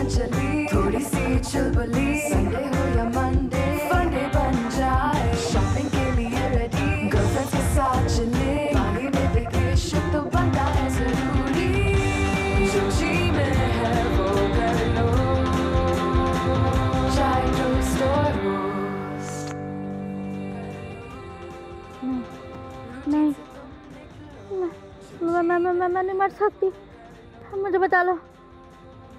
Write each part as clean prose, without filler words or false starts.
चली, थोड़ी सी चुलबुली, संडे हो या मंडे, फंडे बन जाए, शॉपिंग के लिए रेडी, गर्लफ्रेंड्स के साथ चले, बाली में वेकेशन तो बनता है जरूरी, जो जी में है वो कर लो, चाहे टोस्ट और रोस्ट। मैं नहीं मर सकती, मुझे बता लो।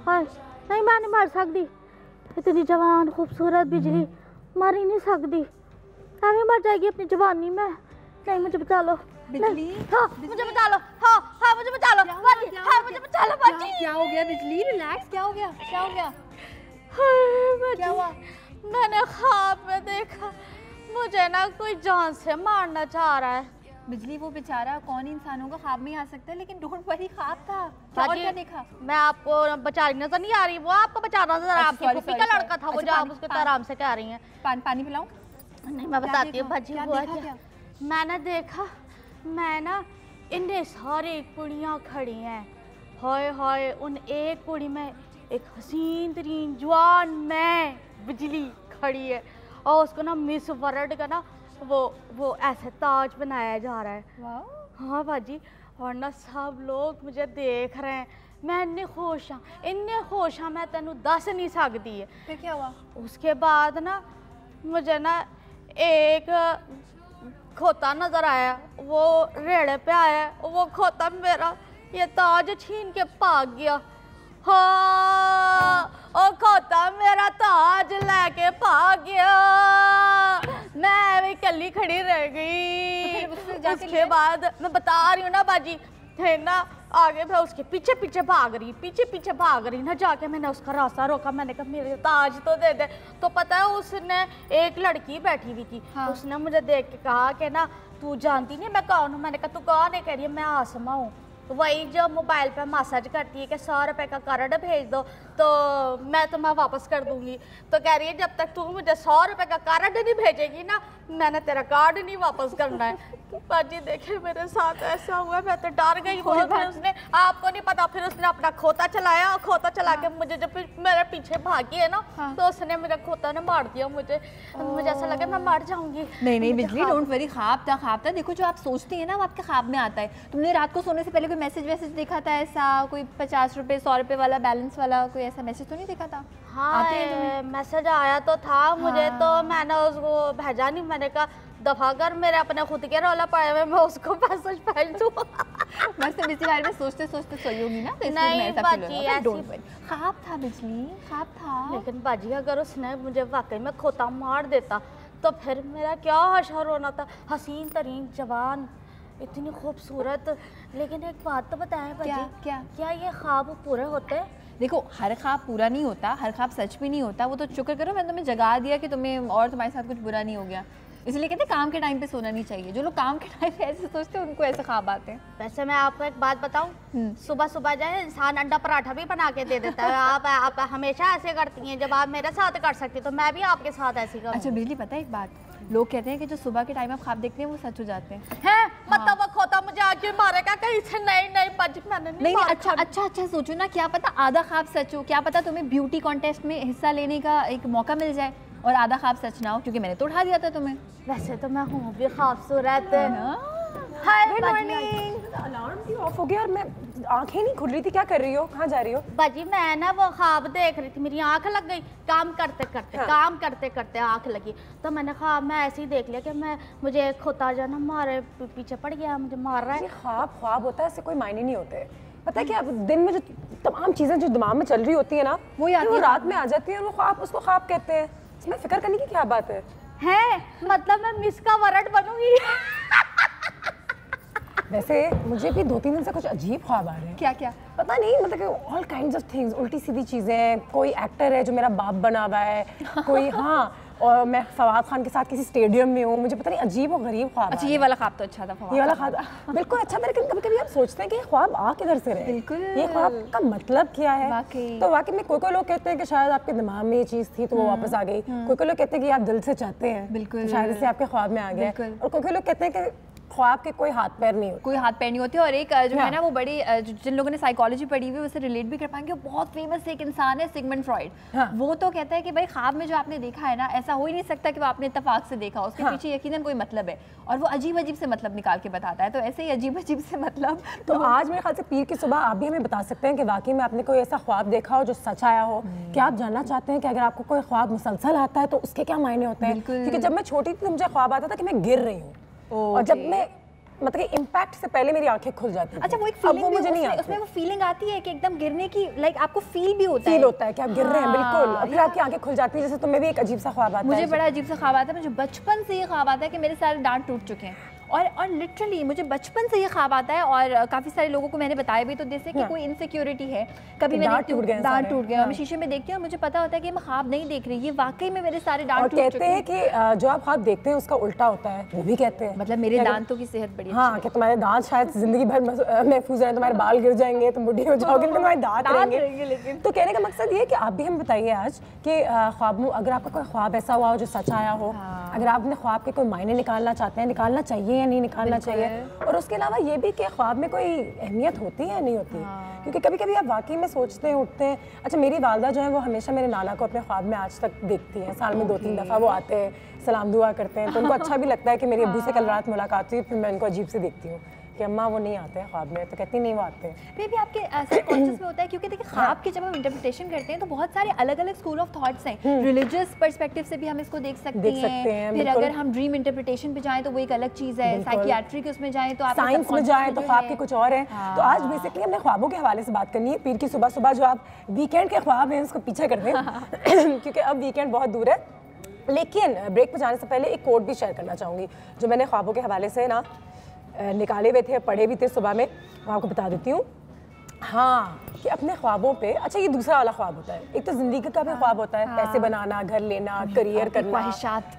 हाय नहीं, मैं नहीं मर सकती, इतनी जवान खूबसूरत बिजली मर ही नहीं सकती, अभी मर जाएगी अपनी जवानी में। नहीं मुझे बचा लो बिजली। हाँ मुझे बचा लो, हाँ हाँ मुझे बचा लो बाजी, हाँ मुझे बचा लो बाजी। क्या हो गया बिजली? रिलैक्स, क्या हो गया? क्या हो गया? क्या हुआ? मैंने ख्वाब में देखा मुझे ना कोई जान से मारना चाह रहा है। बिजली वो बेचारा कौन इंसानों का ख्वाब में आ सकता है, लेकिन डोंट वरी, ख्वाब था। और क्या देखा? मैं आपको बेचारी नजर नहीं आ रही, वो आपको बेचारा नजर, आपकी फूफी का लड़का था वो, जो आप उसको आराम से कह रही हैं। पानी पिलाऊं? नहीं मैं बताती हूँ भाजी। हुआ क्या, मैंने देखा, मैं ना इन्हें सारी कुड़ियाँ खड़ी हैं, हाय हाय उन एक कुड़ी में एक हसीन तरीन जवान मैं बिजली खड़ी है, और उसको ना मिस वर्ल्ड का ना वो ऐसे ताज बनाया जा रहा है। वाह। हाँ बाजी, और ना सब लोग मुझे देख रहे हैं, मैं इन्ने खुश हाँ मैं तेनू दस नहीं सकती है। फिर क्या हुआ? उसके बाद ना मुझे ना एक खोता नजर आया, वो रेड़े पे आया, वो खोता मेरा ये ताज छीन के भाग गया। हाँ ओ खोता मेरा ताज लेके भाग गया, मैं भी कली खड़ी रह गई। उसके बाद मैं बता रही हूँ ना बाजी, थे ना आगे मैं उसके पीछे भाग रही ना, जाके मैंने उसका रास्ता रोका, मैंने कहा मेरे ताज तो दे दे। तो पता है उसने, एक लड़की बैठी हुई थी, हाँ। उसने मुझे देख के कहा कि ना तू जानती नहीं मैं कौन हूँ? मैंने कहा तू कौन है? कह रही है मैं आसमा हूँ। तो वही जो मोबाइल पे मैसेज करती है कि 100 रुपये का कार्ड भेज दो तो मैं तुम्हें वापस कर दूंगी। तो कह रही है जब तक तू मुझे 100 रुपये का कार्ड नहीं भेजेगी ना, मैंने तेरा कार्ड नहीं वापस करना है। बाजी देखे मेरे साथ ऐसा हुआ, मैं तो डर गई बहुत। उसने, आपको नहीं पता, फिर उसने अपना खोता चलाया, और खोता चला के मुझे जब मेरे पीछे भागी है ना, तो उसने मेरा खोता ने मार दिया मुझे ऐसा लगा मैं मर जाऊंगी। नहीं बिजली डोंट वरी, ख्वाब था। देखो जो आप सोचती है ना वो आपके ख्वाब में आता है। तुमने रात को सोने से पहले कोई मैसेज देखा था ऐसा, कोई 50 रुपये 100 रुपये वाला बैलेंस वाला कोई ऐसा मैसेज तो नहीं देखा था? हाँ मैसेज आया तो था मुझे, तो मैंने उसको भेजा नहीं, मैंने कहा दफा कर, मेरे अपने खुद के रौला पड़े हुए, मैं उसको मैसेज भेज दूँ। बस तुम इसी बारे में सोचते सही होगी ना, तो नहीं बाजी ऐसी ख्वाब था बिजली, ख्वाब था। लेकिन बाजी अगर उसने मुझे वाकई में खोता मार देता तो फिर मेरा क्या हशर होना था, हसीन तरीन जवान, इतनी खूबसूरत। लेकिन एक बात तो बताएं बाजी, क्या ये ख्वाब पूरे होते हैं? देखो हर ख्वाब पूरा नहीं होता, हर ख्वाब सच भी नहीं होता। वो तो शुक्र करो मैंने तुम्हें जगा दिया कि तुम्हें और तुम्हारे साथ कुछ बुरा नहीं हो गया। इसलिए कहते हैं काम के टाइम पे सोना नहीं चाहिए। जो लोग काम के टाइम पे ऐसे सोचते हैं उनको ऐसे ख्वाब आते हैं। वैसे मैं आपको एक बात बताऊं, सुबह जाए इंसान अंडा पराठा भी बना के दे देता है। आप हमेशा ऐसे करती हैं, जब आप मेरे साथ कर सकती तो मैं भी आपके साथ ऐसे करूं। अच्छा बिजली पता है एक बात, लोग कहते हैं कि जो सुबह के टाइम आप ख्वाब देखते हैं वो सच हो जाते हैं। हैं? मतलब वो खोता मुझे आके मारेगा कहीं से? नहीं बज, मैंने नहीं अच्छा सोचो ना, क्या पता आधा ख्वाब सच हो, क्या पता तुम्हें ब्यूटी कॉन्टेस्ट में हिस्सा लेने का एक मौका मिल जाए और आधा ख्वाब सच ना हो, क्योंकि मैंने तो उठा दिया था तुम्हें। वैसे तो मैं हूँ भी खूबसूरत। Hi good morning. अलार्म क्यों ऑफ हो गया? और मैं आंखें नहीं खुल रही थी, क्या कर रही हो? कहाँ जा रही हो? बाजी मैं ना वो ख्वाब देख रही थी, मेरी आंख लग गई, काम करते करते आंख लगी, तो मैंने ख्वाब में ऐसे ही देख लिया कि मुझे खोता जो ना मारे पीछे पड़ गया, मुझे मार रहा है। ख्वाब होता है, इससे कोई मायने नहीं होते। पता है क्या, दिन में जो तमाम चीज़ें जो दिमाग में चल रही होती है ना, वो रात में आ जाती है, और वो उसको ख्वाब कहते हैं। इसमें फिक्र करने की क्या बात है? मतलब मैं मिस का वर्ड बनूंगी। वैसे मुझे भी 2-3 दिन से कुछ अजीब ख्वाब आ रहे हैं। क्या पता नहीं, मतलब ऑल काइंड्स ऑफ थिंग्स, उल्टी सीधी चीज़ें। कोई एक्टर है जो मेरा बाप बना हुआ है, कोई और मैं फवाद खान के साथ किसी स्टेडियम में हूँ, मुझे पता नहीं अजीब और गरीब ख्वाब। अच्छा ये वाला ख्वाब तो अच्छा था, ये वाला ख्वाब बिल्कुल अच्छा था। लेकिन कभी आप सोचते हैं कि ये ख्वाब आ किधर से रहे, बिल्कुल ये ख्वाब का मतलब क्या है? तो वाकई में कोई लोग कहते हैं कि शायद आपके दिमाग में ये चीज़ थी तो वो वापस आ गई, कोई लोग कहते हैं कि आप दिल से चाहते हैं, बिल्कुल शायद इससे आपके ख्वाब में आ गया, और कोई लोग कहते हैं कि ख्वाब के कोई हाथ पैर नहीं होते, कोई हाथ पैर नहीं होते। और एक जो है ना वो बड़ी जिन लोगों ने साइकोलॉजी पढ़ी हुई है उससे रिलेट भी कर पाएंगे, बहुत फेमस एक इंसान है सिगमंड फ्रॉइड। वो तो कहता है कि भाई ख्वाब में जो आपने देखा है ना ऐसा हो ही नहीं सकता कि वो आपने इत्तेफाक से देखा, उसके पीछे यकीनन कोई मतलब है, और वो अजीब अजीब से मतलब निकाल के बताता है। तो ऐसे ही अजीब अजीब से मतलब तो आज मेरे ख्याल से पीर की सुबह आप भी हमें बता सकते हैं कि वाकई में आपने कोई ऐसा ख्वाब देखा हो जो सच आया हो। क्या आप जानना चाहते हैं कि अगर आपको कोई ख्वाब मुसलसल आता है तो उसके क्या मायने होते हैं? क्योंकि जब मैं छोटी थी तो मुझे ख्वाब आता था कि मैं गिर रही हूँ, और जब मैं मतलब इम्पैक्ट से पहले मेरी आंखें खुल जाती थी। अच्छा, वो एक फीलिंग वो मुझे नहीं आती। उसमें वो फीलिंग आती है कि एकदम गिरने की, लाइक आपको फील भी होता है, फील होता है कि आप गिर रहे हैं, बिल्कुल, और फिर आपकी आंखें खुल जाती है। जैसे तुम्हें भी एक अजीब सा ख्वाब आता है? मुझे बड़ा अजीब सा ख्वाब आता है, मुझे बचपन से ये ख्वाब आता है कि मेरे सारे दांत टूट चुके हैं, और लिटरली मुझे बचपन से ये ख्वाब आता है, और काफ़ी सारे लोगों को मैंने बताया भी, तो जैसे कि कोई इनसिक्योरिटी है, कभी मैं देखती हूँ दांत टूट गए, मैं शीशे में देखती हूँ, मुझे पता होता है कि मैं ख्वाब नहीं देख रही, ये वाकई में मेरे सारे दांत टूट चुके हैं। कहते हैं कि जो आप ख्वाब देखते हैं उसका उल्टा होता है, वो भी कहते हैं। मतलब मेरे दांतों की सेहत बड़ी, हाँ, कि तुम्हारे दांत शायद जिंदगी भर महफूज रहें, तुम्हारे बाल गिर जाएंगे, तुम बुढ़ी हो जाओगे, तुम्हारे दांत रहेंगे। लेकिन तो कहने का मकसद ये है कि आप भी हमें बताइए आज कि ख्वाब, अगर आपका कोई ख्वाब ऐसा हुआ हो जो सच आया हो, अगर आप अपने ख्वाब के कोई मायने निकालना चाहते हैं, निकालना चाहिए या नहीं निकालना चाहिए, और उसके अलावा ये भी कि ख्वाब में कोई अहमियत होती है या नहीं होती। क्योंकि कभी कभी आप वाकई में सोचते हैं, उठते हैं। अच्छा, मेरी वालदा जो है वो हमेशा मेरे नाना को अपने ख्वाब में आज तक देखती हैं, साल में 2-3 दफ़ा वो आते हैं, सलाम दुआ करते हैं, तो उनको अच्छा भी लगता है कि मेरी अब्बू से कल रात मुलाकात हुई। फिर मैं उनको अजीब से देखती हूँ कि अम्मा वो नहीं आते हैं ख्वाब में, तो कहती नहीं वो आते हैं। मे भी आपके सबकॉन्शियस में होता है, क्योंकि देखिए ख्वाब के जब हम इंटरप्रिटेशन करते हैं तो बहुत सारे अलग अलग स्कूल ऑफ थॉट्स हैं। रिलीजियस पर्सपेक्टिव से भी हम इसको देख सकते हैं, फिर अगर हम ड्रीम इंटरप्रिटेशन पे जाएं तो वो एक अलग चीज़ है, साइकियाट्री के उसमें जाएं तो आप साइंस में जाएं तो ख्वाब के कुछ और हैं। तो आज बेसिकली हमने ख्वाबों के हवाले से बात करनी है। पीर की सुबह सुबह जो आप वीकेंड के ख्वाब हैं उसको पीछे कर दें क्योंकि अब वीकेंड बहुत दूर है। लेकिन ब्रेक पे जाने से पहले एक कोट भी शेयर करना चाहूँगी जो मैंने ख्वाबों के हवाले से ना निकाले हुए थे, पढ़े भी थे सुबह में, मैं आपको बता देती हूँ। हाँ, कि अपने ख्वाबों पे, अच्छा ये दूसरा वाला ख्वाब होता है, एक तो ज़िंदगी का भी ख्वाब होता है, पैसे बनाना, घर लेना, करियर करना,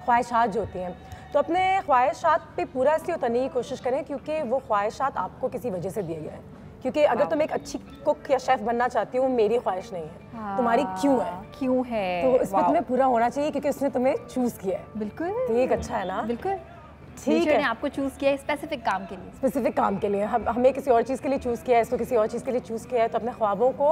ख्वाहिशात जो होती हैं। तो अपने ख्वाहिशात पे पूरा इसलिए उतरने की कोशिश करें क्योंकि वो ख्वाहिशात आपको किसी वजह से दिए गए हैं। क्योंकि अगर तुम एक अच्छी कुक या शेफ़ बनना चाहती हो, मेरी ख्वाहिश नहीं है, तुम्हारी क्यों है, तो इस पर तुम्हें पूरा होना चाहिए क्योंकि उसने तुम्हें चूज़ किया है। बिल्कुल, तो ये एक अच्छा है ना? बिल्कुल ठीक है, आपको चूज़ किया है स्पेसिफिक काम के लिए, स्पेसिफिक काम के लिए। हमें किसी और चीज़ के लिए चूज़ किया है, इसको किसी और चीज़ के लिए चूज़ किया है, तो अपने ख्वाबों को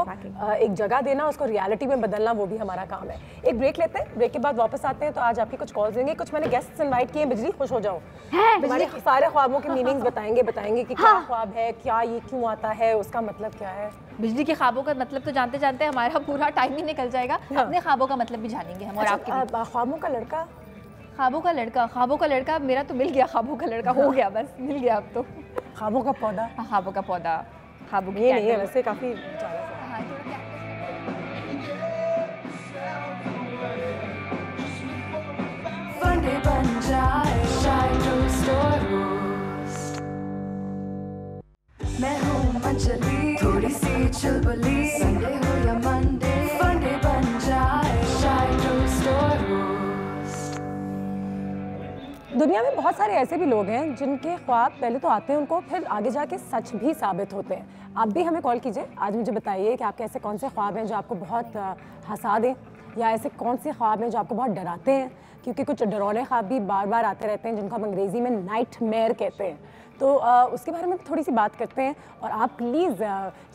एक जगह देना, उसको रियलिटी में बदलना, वो भी हमारा काम है। एक ब्रेक लेते हैं, ब्रेक के बाद वापस आते हैं। तो आज आपकी कुछ कॉल्स देंगे, कुछ मैंने गेस्ट्स इनवाइट किए हैं। बिजली, खुश हो जाओ, हमारे सारे ख्वाबों के मीनिंग्स बताएंगे कि क्या ख्वाब है, क्या ये क्यों आता है, उसका मतलब क्या है। बिजली के ख्वाबों का मतलब तो जानते जानते हमारा पूरा टाइम ही निकल जाएगा, अपने ख्वाबों का मतलब भी जानेंगे हम। और आपके ख्वाबों का लड़का, ख्वाबों का लड़का मेरा तो मिल गया, ख्वाबों का लड़का हो गया, बस मिल गया अब तो। ख्वाबों का पौधा, ख्वाबों का पौधा, ख्वाबों की ये नहीं है वैसे, काफ़ी फंडे बन जाए शायद स्टोरीज। मैं हूँ मंचली, थोड़ी सी चुलबुली, संडे हो या मंडे, फंडे बन जाए शायद स्टोरीज। दुनिया में बहुत सारे ऐसे भी लोग हैं जिनके ख्वाब पहले तो आते हैं उनको, फिर आगे जाके सच भी साबित होते हैं। आप भी हमें कॉल कीजिए, आज मुझे बताइए कि आपके ऐसे कौन से ख्वाब हैं जो आपको बहुत हंसा दें, या ऐसे कौन से ख्वाब हैं जो आपको बहुत डराते हैं। क्योंकि कुछ डरावने ख्वाब भी बार बार आते रहते हैं जिनको हम अंग्रेज़ी में नाइटमेयर कहते हैं। तो उसके बारे में थोड़ी सी बात करते हैं। और आप प्लीज़,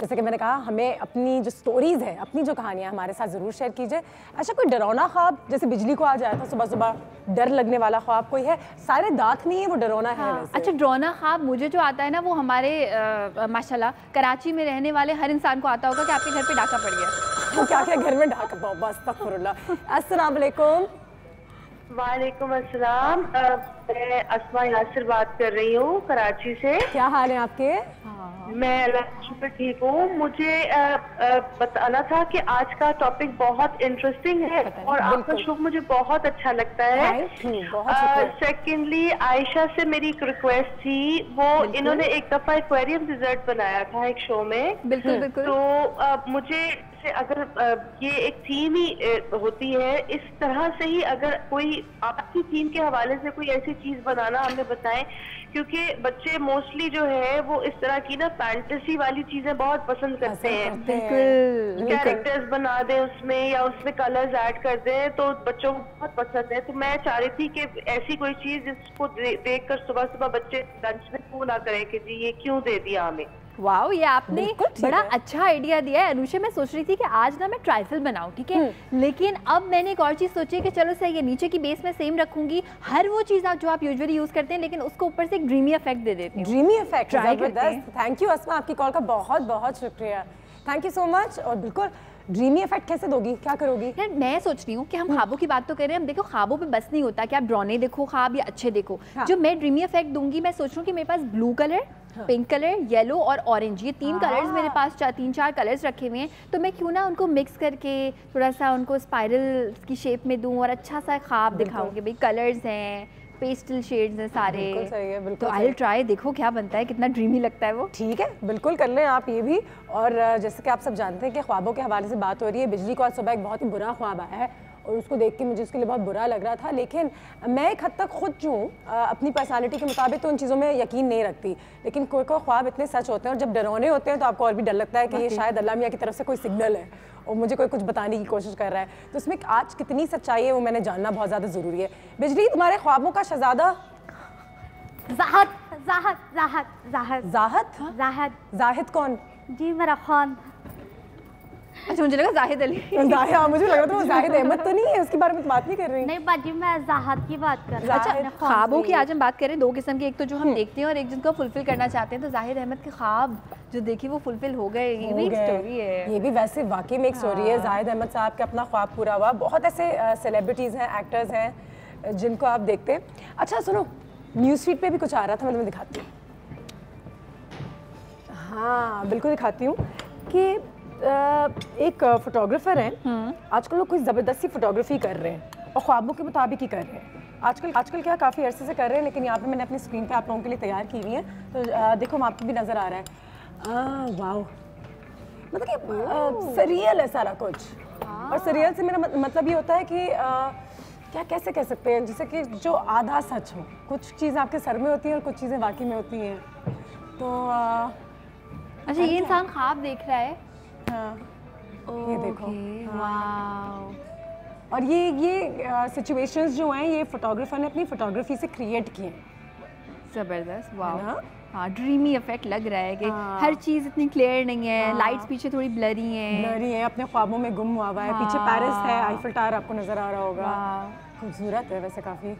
जैसे कि मैंने कहा, हमें अपनी जो स्टोरीज़ हैं, अपनी जो कहानियाँ हमारे साथ ज़रूर शेयर कीजिए। अच्छा, कोई डरावना ख्वाब, जैसे बिजली को आज आया था सुबह सुबह, डर लगने वाला ख्वाब कोई है? सारे दांत नहीं है, वो डरावना है वैसे। अच्छा, डरावना ख्वाब मुझे जो आता है ना, वो हमारे माशाल्लाह कराची में रहने वाले हर इंसान को आता होगा कि आपके घर पे डाका पड़ गया। तो क्या घर में डाका? बस अस्तगफुरुल्लाह। अस्सलाम वालेकुम। वालेकुम अस्सलाम। मैं अस्मा यासिर बात कर रही हूँ कराची से। क्या हाल है आपके? मैं अल्लाह का शुक्र ठीक हूँ। मुझे बताना था कि आज का टॉपिक बहुत इंटरेस्टिंग है और आपका शो मुझे बहुत अच्छा लगता है। सेकेंडली, आयशा से मेरी एक रिक्वेस्ट थी, वो इन्होंने एक दफा एक्वेरियम डिजर्ट बनाया था एक शो में। बिल्कुल बिल्कुल। तो मुझे जैसे अगर ये एक थीम ही होती है, इस तरह से ही अगर कोई आपकी थीम के हवाले से कोई ऐसी चीज बनाना हमें बताएं, क्योंकि बच्चे मोस्टली जो है वो इस तरह की ना फैंटेसी वाली चीजें बहुत पसंद करते हैं। कैरेक्टर्स बना दें उसमें या उसमें कलर्स ऐड कर दें तो बच्चों को बहुत पसंद है। तो मैं चाह रही थी कि ऐसी कोई चीज जिसको देखकर सुबह सुबह बच्चे लंच में क्यों ना करें कि जी ये क्यों दे दिया हमें। वाओ, ये आपने बड़ा अच्छा आइडिया दिया है अनुषा। मैं सोच रही थी कि आज ना मैं ट्राइफल बनाऊं, ठीक है, लेकिन अब मैंने एक और चीज़ सोची है कि चलो सही है, नीचे की बेस में सेम रखूंगी, हर वो चीज़ जो आप यूजुअली यूज़ करते हैं, लेकिन उसको ऊपर से एक ड्रीमी इफेक्ट दे देती हूँ। ड्रीमी इफेक्ट, जबरदस्त। थैंक यू अस्मा, आपकी कॉल का बहुत बहुत शुक्रिया, थैंक यू सो मच। और बिल्कुल ड्रीमी इफेक्ट कैसे दोगी, क्या करोगी? यार मैं सोच रही हूँ कि हम ख्वाबों की बात तो कर रहे हैं, हम देखो ख्वाबों पे बस नहीं होता कि आप ड्रॉने देखो ख्वाब या अच्छे देखो। जो मैं ड्रीमी इफेक्ट दूंगी, मैं सोच रही हूँ कि मेरे पास blue colour, pink colour, yellow और ऑरेंज, ये 3 कलर्स मेरे पास 3-4 कलर्स रखे हुए हैं। तो मैं क्यों ना उनको मिक्स करके थोड़ा सा उनको स्पाइरल की शेप में दूं और अच्छा सा ख्वाब दिखाऊंगी। भाई कलर्स हैं, पेस्टल शेड्स हैं सारे। बिल्कुल सही है, बिल्कुल। तो आई विल ट्राई, देखो क्या बनता है, कितना ड्रीमी लगता है वो। ठीक है, बिल्कुल कर लें आप ये भी। और जैसे कि आप सब जानते हैं कि ख्वाबों के हवाले से बात हो रही है, बिजली को आज सुबह एक बहुत ही बुरा ख्वाब आया है और उसको देख के मुझे उसके लिए बहुत बुरा लग रहा था। लेकिन मैं एक हद तक खुद जो हूँ अपनी पर्सनालिटी के मुताबिक तो उन चीज़ों में यकीन नहीं रखती, लेकिन कोई कोई ख्वाब इतने सच होते हैं और जब डरावने होते हैं तो आपको और भी डर लगता है कि ये शायद अल्लाह मियां की तरफ से कोई सिग्नल है और मुझे कोई कुछ बताने की कोशिश कर रहा है। तो उसमें आज कितनी सच्चाई है वो मैंने जानना बहुत ज़्यादा ज़रूरी है। बिजली, तुम्हारे ख्वाबों का शहजादा जाहद, जाहद, जाहद, जाहद, जाहद? जाहद। जाहिद कौन? जी मेरा खान। अच्छा, मुझे लगा जाहिद अली। हाँ, मुझे लग रहा था वो जाहिद अहमद तो नहीं है, उसके बारे में बात नहीं कर रही। नहीं बाजी, मैं जाहद की बात कर रही हूँ। अच्छा, ख्वाबों की आज हम बात करें 2 किस्म की, एक तो जो हम देखते हैं और एक जिनको फुलफिल करना चाहते हैं। तो जाहिद अहमद के ख्वाब जो देखे वो फुलफिल हो गए, ये भी एक स्टोरी है। ये भी वैसे वाकई में एक स्टोरी है। जाहिद अहमद साहब का अपना ख्वाब पूरा हुआ। बहुत ऐसे सेलिब्रिटीज़ हैं, एक्टर्स हैं जिनको आप देखते हैं। अच्छा सुनो, न्यूज़ फीड पे भी कुछ आ रहा था, मैं तुम्हें दिखाती हूँ। हाँ बिल्कुल दिखाती हूँ कि एक फोटोग्राफर हैं, आजकल लोग कुछ ज़बरदस्ती फोटोग्राफी कर रहे हैं और ख्वाबों के मुताबिक ही कर रहे हैं। आजकल क्या काफ़ी अरसे से कर रहे हैं, लेकिन यहाँ पे मैंने अपनी स्क्रीन पे आप लोगों के लिए तैयार की हुई है। तो देखो वहाँ पे भी नज़र आ रहा है। वाओ, मतलब कि सरियल है सारा कुछ। और सरियल से मेरा मतलब ये होता है कि क्या कैसे कह सकते हैं, जैसे कि जो आधा सच हो, कुछ चीज़ आपके सर में होती है और कुछ चीज़ें वाकई में होती हैं। तो अच्छा, ये इंसान ख्वाब देख रहा है। हाँ, ये देखो। वाओ। और ये सिचुएशंस जो हैं ये फोटोग्राफर ने अपनी फोटोग्राफी से क्रिएट किए। जबरदस्त, वाओ। हाँ, ड्रीमी इफेक्ट लग रहा है कि हर चीज़ इतनी क्लियर नहीं है, लाइट्स पीछे थोड़ी ब्लरी हैं। अपने ख्वाबों में गुम हुआ है। पीछे पेरिस है, आईफल टावर आपको नज़र आ रहा होगा। खूबसूरत है वैसे काफ़ी।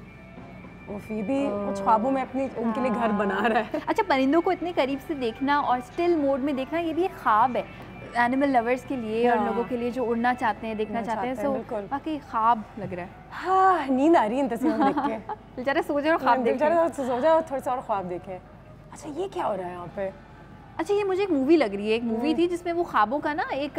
ये भी कुछ ख्वाबों में अपनी उनके लिए घर बना रहा है। अच्छा, परिंदों को इतने करीब से देखना और स्टिल मोड में देखना, ये भी एक ख्वाब है एनिमल लवर्स के लिए और लोगों के लिए जो उड़ना चाहते हैं, देखना चाहते हैं। सो बाकी ख्वाब लग रहा है। हाँ, नींद आ रही है इन तस्वीरों देख के। बेचारा सो जाए और ख्वाब देखे। सो जाओ, थोड़ा सा और ख्वाब देखें। अच्छा, ये क्या हो रहा है यहाँ पे? अच्छा, ये मुझे एक मूवी लग रही है। एक मूवी थी जिसमें वो ख्वाबों का ना एक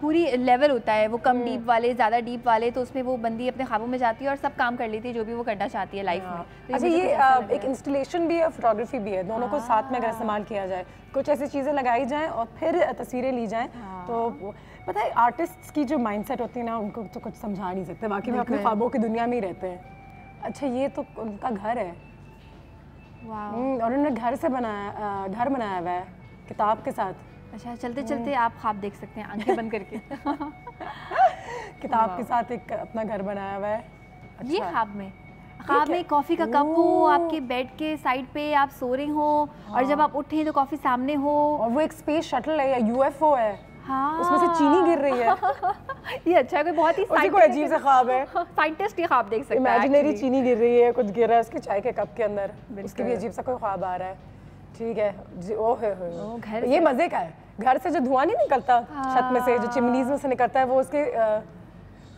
पूरी लेवल होता है, वो कम डीप वाले, ज़्यादा डीप वाले। तो उसमें वो बंदी अपने ख्वाबों में जाती है और सब काम कर लेती है जो भी वो करना चाहती है लाइफ में। तो अच्छा, ये एक इंस्टॉलेशन भी है, फोटोग्राफी भी है, दोनों को साथ में अगर इस्तेमाल किया जाए, कुछ ऐसी चीज़ें लगाई जाएँ और फिर तस्वीरें ली जाएँ, तो पता है आर्टिस्ट की जो माइंडसेट होती है ना, उनको तो कुछ समझा नहीं सकते, बाकी में अपने ख्वाबों की दुनिया में ही रहते हैं। अच्छा, ये तो उनका घर है। और उन्होंने घर बनाया हुआ है किताब के साथ। अच्छा, चलते चलते आप ख्वाब देख सकते हैं आंखें बंद करके। किताब के साथ एक अपना घर बनाया हुआ है। अच्छा। ये ख्वाब में कॉफ़ी का कप हो, आपके बेड के साइड पे आप सो रहे हो और जब आप उठे तो कॉफ़ी सामने हो, और वो एक स्पेस शटल है या UFO है। हाँ, उसमें से चीनी गिर रही है। ये अच्छा है, कोई बहुत ही कोई अजीब सा ख्वाब है। साइंटिस्ट ये ख्वाब देख सकता है। इमेजिनरी चीनी गिर रही है, कुछ गिर रहा है उसके चाय के कप के अंदर, उसके भी अजीब सा कोई ख्वाब आ रहा है। ठीक है जी। घर ये मजे का है। घर से जो धुआं नहीं निकलता छत में से, जो चिमनीज में से निकलता है, वो उसके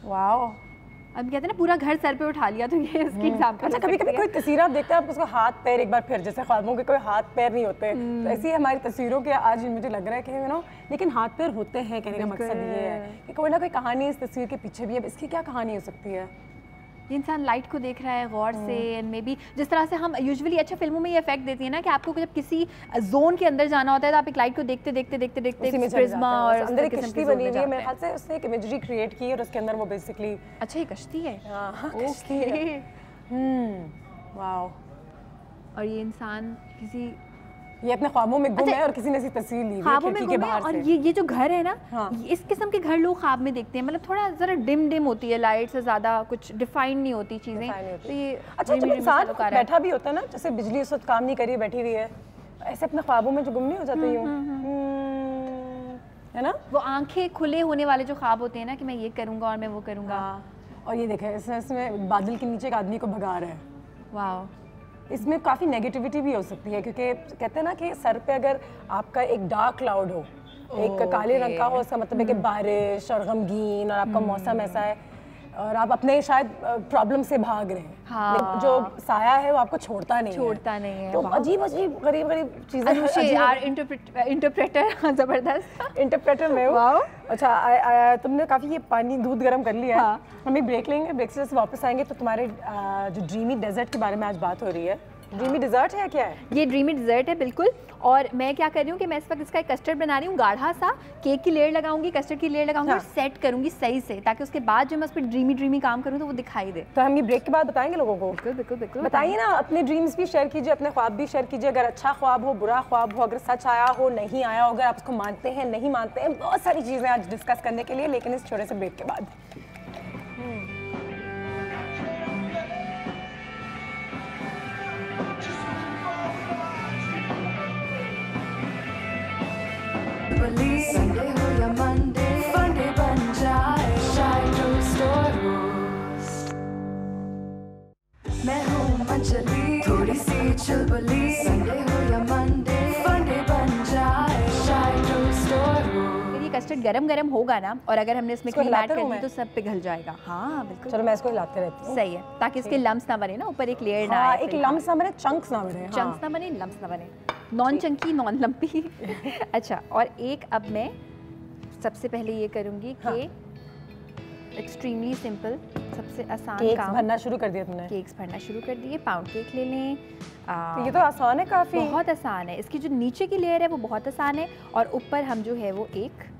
वाओ। अब कहते हैं ना पूरा घर सर पे उठा लिया, तो ये इसकी एग्जांपल। अच्छा, कभी कभी कोई तस्वीर आप देखते हैं, आप उसको हाथ पैर एक बार फिर, जैसे ख्वाबों के कोई हाथ पैर नहीं होते, तो ऐसी ही हमारी तस्वीरों के आज मुझे लग रहा है कि लेकिन हाथ पैर होते हैं। कहने का मकसद ये है कि कोई ना कोई कहानी इस तस्वीर के पीछे भी है। इसकी क्या कहानी हो सकती है? ये इंसान लाइट को देख रहा है गौर से, एंड मे बी जिस तरह से हम यूजुअली अच्छा फिल्मों में ये इफेक्ट देती है ना कि आपको जब किसी जोन के अंदर जाना होता है तो आप एक लाइट को देखते देखते देखते देखते प्रिज्मा और अंदर एक कश्ती बनी हुई है, मेरे ख्याल से उसने एक इमेजरी क्रिएट की है और उसके अंदर वो बेसिकली अच्छा ये कश्ती है। Okay wow. और ये इंसान किसी ये अपने ख्वाबों में गुम है और किसी ने ऐसी तस्वीर ली ख्वाबों में गुम है। और ये जो घर है ना, इस किस्म के घर लोग ख्वाब में देखते हैं, मतलब थोड़ा जरा डिम होती है लाइट से, ज्यादा कुछ डिफाइन नहीं होती चीजें। तो ये अच्छा जब इंसान बैठा भी होता है ना, जैसे बिजली उस वक्त काम नहीं करी बैठी हुई है, ऐसे अपने ख्वाबों में जो गुम नहीं हो जाते यूं, है ना, वो आंखें खुले होने वाले जो ख्वाब होते हैं ना कि मैं ये करूंगा और मैं वो करूंगा। और ये देखें इसमें बादल के नीचे एक आदमी को भगा रहा है। वाह। इसमें काफ़ी नेगेटिविटी भी हो सकती है, क्योंकि कहते हैं ना कि सर पे अगर आपका एक डार्क क्लाउड हो, एक काले रंग का हो, उसका मतलब है कि बारिश और गमगीन और आपका मौसम ऐसा है और आप अपने शायद प्रॉब्लम से भाग रहे हैं। हाँ। जो साया है वो आपको छोड़ता नहीं है। तो अजीब गरीब चीजें। इंटरप्रेटर जबरदस्त इंटरप्रेटर में हो। अच्छा तुमने काफी ये पानी दूध गर्म कर लिया है। हम एक ब्रेक लेंगे, ब्रेक से वापस आएंगे तो तुम्हारे जो ड्रीमी डेजर्ट के बारे में आज बात हो रही है। ड्रीमी डिज़र्ट है क्या है? ये ड्रीमी डिज़र्ट है बिल्कुल। और मैं क्या कर रही हूँ कि मैं इस वक्त इसका एक कस्टर्ड बना रही हूँ, गाढ़ा सा केक की लेयर लगाऊंगी, कस्टर्ड की लेयर लगाऊंगी और सेट करूंगी सही से, ताकि उसके बाद जब मैं उस पर ड्रीमी काम करूँ तो वो दिखाई दे। तो हम ये ब्रेक के बाद बताएंगे लोगों को। बिल्कुल बताइए ना, अपने ड्रीम्स भी शेयर कीजिए, अपने ख्वाब भी शेयर कीजिए। अगर अच्छा ख्वाब हो, बुरा ख्वाब हो, अगर सच आया हो, नहीं आया हो, अगर आप उसको मानते हैं, नहीं मानते हैं, बहुत सारी चीज़ें आज डिस्कस करने के लिए, लेकिन इस छोटे से ब्रेक के बाद। संडे हो या मंडे, फंडे बन जाए शाय टोस्ट और रोस्ट। मैं हूँ मंचली, थोड़ी सी चुलबुली। संडे हो या मंडे, फंडे बन जाए शाय टोस्ट और रोस्ट। ये कस्टर्ड गरम होगा ना, और अगर हमने इसमें क्रीम ऐड कर दी तो सब पिघल जाएगा। हाँ बिल्कुल। चलो मैं इसको हिलाते रहती हूँ। सही है, ताकि इसके लम्स ना बने ना, ऊपर एक लेयर ना आए। एक लम्स ना बने, चंक्स ना बने। चंक्स ना बने, लम्स ना बने, नॉन चंकी नॉन लंपी। अच्छा, और एक अब मैं सबसे पहले ये करूँगी कि एक्सट्रीमली सिंपल, सबसे आसान काम। भरना शुरू कर दिया तुमने? केक्स भरना शुरू कर दिए। पाउंड केक ले लें। तो ये तो आसान है काफ़ी। बहुत आसान है। इसकी जो नीचे की लेयर है वो बहुत आसान है, और ऊपर हम जो है वो एक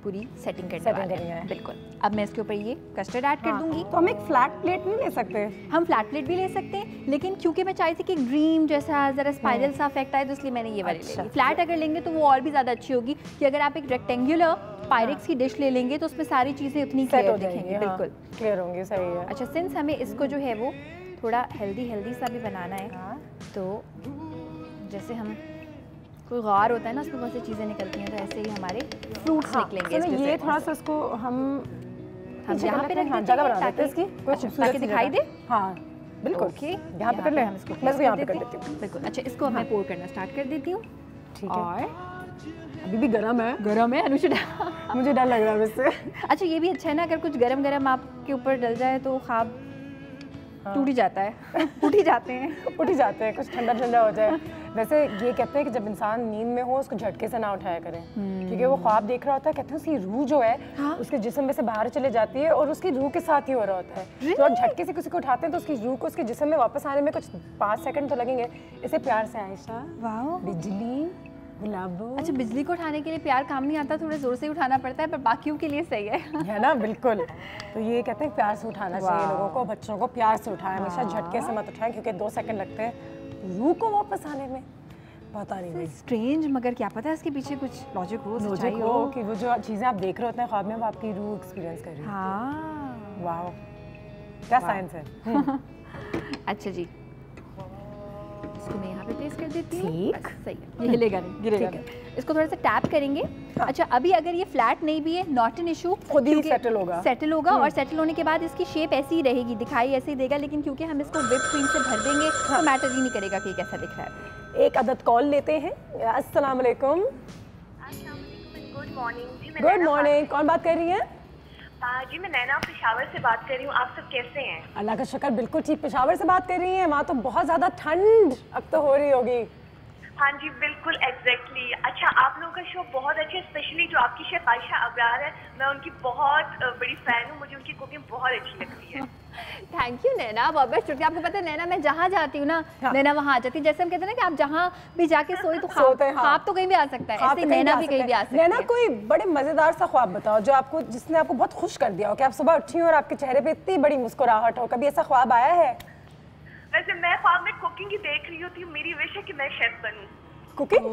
पूरी सेटिंग करने वाले हैं। बिल्कुल। अब मैं इसके ऊपर ये कस्टर्ड ऐड कर दूंगी। तो हम एक फ्लैट प्लेट नहीं ले सकते? हम फ्लैट प्लेट भी ले सकते हैं, लेकिन क्योंकि मैं चाहती थी कि ड्रीम जैसा जरा स्पाइरल सा इफेक्ट आए, तो इसलिए मैंने ये वाली ली। फ्लैट अगर लेंगे तो वो और भी ज़्यादा अच्छी होगी, कि अगर आप एक रेक्टेंगुलर पायरेक्स की डिश ले लेंगे तो उसमें सारी चीज़ें उतनी क्लियर दिखेंगी। बिल्कुल क्लियर होंगी। सही है। अच्छा, सिंस हमें इसको जो है वो थोड़ा हेल्दी सा भी बनाना है, तो जैसे हम कोई गार होता है ना, उसमें बहुत सी चीज़ें निकलती हैं, तो ऐसे ही हमारे फ्रूट्स निकलेंगे। ये थोड़ा सा इसको हम यहाँ पे रख देते हैं जगह बना देते हैं इसकी, ताकि दिखाई दे। हाँ बिल्कुल। ओके, यहाँ पे कर लें हम इसको। मैं इसको यहाँ पे कर लेती हूँ। बिल्कुल। अच्छा, इसको मैं पोर करना स्टार्ट कर देती हूँ। ठीक है। और अभी भी गरम है अनुष्का। मुझे डर लग रहा है इससे। अच्छा, ये भी अच्छा है ना, अगर कुछ गरम आपके ऊपर डल जाए तो ख्वाब टूट ही जाता है। उठ ही जाते हैं, कुछ ठंडा हो जाए। वैसे ये कहते हैं कि जब इंसान नींद में हो उसको झटके से ना उठाया करें, क्योंकि वो ख्वाब देख रहा होता है, कहते हैं उसकी रूह जो है उसके जिस्म में से बाहर चले जाती है और उसकी रूह के साथ ही हो रहा होता है। तो आप झटके से किसी को उठाते हैं तो उसकी रूह को उसके जिस्म में वापस आने में कुछ 5 सेकंड तो लगेंगे। इसे प्यार से आयशा, वाह, बिजली गुलाबो। अच्छा, बिजली को उठाने के लिए प्यार काम नहीं आता, थोड़ा जोर से उठाना पड़ता है, पर बाकियों के लिए सही है ना। बिल्कुल। तो ये कहते हैं प्यार से उठाना चाहिए लोगों को, बच्चों को प्यार से उठाएं, हमेशा झटके से मत उठाएं, क्योंकि 2 सेकंड लगते हैं रूह को वापस आने में। पता नहीं, स्ट्रेंज, मगर क्या पता है इसके पीछे कुछ लॉजिक हो, सच्चाई हो, कि वो जो चीज़ें आप देख रहे होते हैं ख्वाब में, वो आपकी रूह एक्सपीरियंस कर रही है। हाँ, वाह, क्या साइंस है। अच्छा जी, इसको मैं यहाँ पे प्लेस कर देती हूँ। ठीक, सही है, ये हिलेगा नहीं, गिरेगा नहीं। इसको थोड़ा सा टैप करेंगे। अच्छा, अभी अगर ये फ्लैट नहीं भी है, नॉट एन इशू, खुद ही सेटल होगा। और सेटल होने के बाद इसकी शेप ऐसी ही रहेगी, दिखाई ऐसे ही देगा, लेकिन क्योंकि हम इसको व्हिप क्रीम से भर देंगे तो मैटर ही नहीं करेगा कि कैसा दिख रहा है। एक अदद कॉल लेते हैं। अस्सलाम वालेकुम। Good morning. गुड मॉर्निंग, कौन बात कर रही हैं? जी, मैं नैना पेशावर से बात कर रही हूँ। आप सब कैसे हैं? अल्लाह का शुक्र, बिल्कुल ठीक। पेशावर से बात कर रही हैं? वहाँ तो बहुत ज़्यादा ठंड अब तो हो रही होगी। हाँ जी बिल्कुल एग्जैक्टली। अच्छा, आप लोगों का शो बहुत अच्छा है, स्पेशली जो आपकी शेफ आयशा अबरार है, मैं उनकी बहुत बड़ी फैन हूँ, मुझे उनकी कुकिंग बहुत अच्छी लगती है। थैंक यू नैना, बहुत बहुत शुक्रिया। आपको पता है नैना, मैं जहाँ जाती हूँ ना, नैना वहाँ आ जाती है। जैसे हम कहते हैं ना कि आप जहाँ भी जाके सोए तो ख्वाब तो कहीं भी आ सकता है, ऐसे नैना भी कहीं भी आ सकती है। नैना, कोई बड़े मजेदार सा ख्वाब बताओ जो आपको, जिसने आपको बहुत खुश कर दिया हो, कि आप सुबह उठी हो और आपके चेहरे पे इतनी बड़ी मुस्कुराहट हो। कभी ऐसा ख्वाब आया है? वैसे मैं ख्वाब में कुकिंग ही देख रही होती हूँ, मेरी विश है कि मैं शेफ बनूँ। कुकिंग?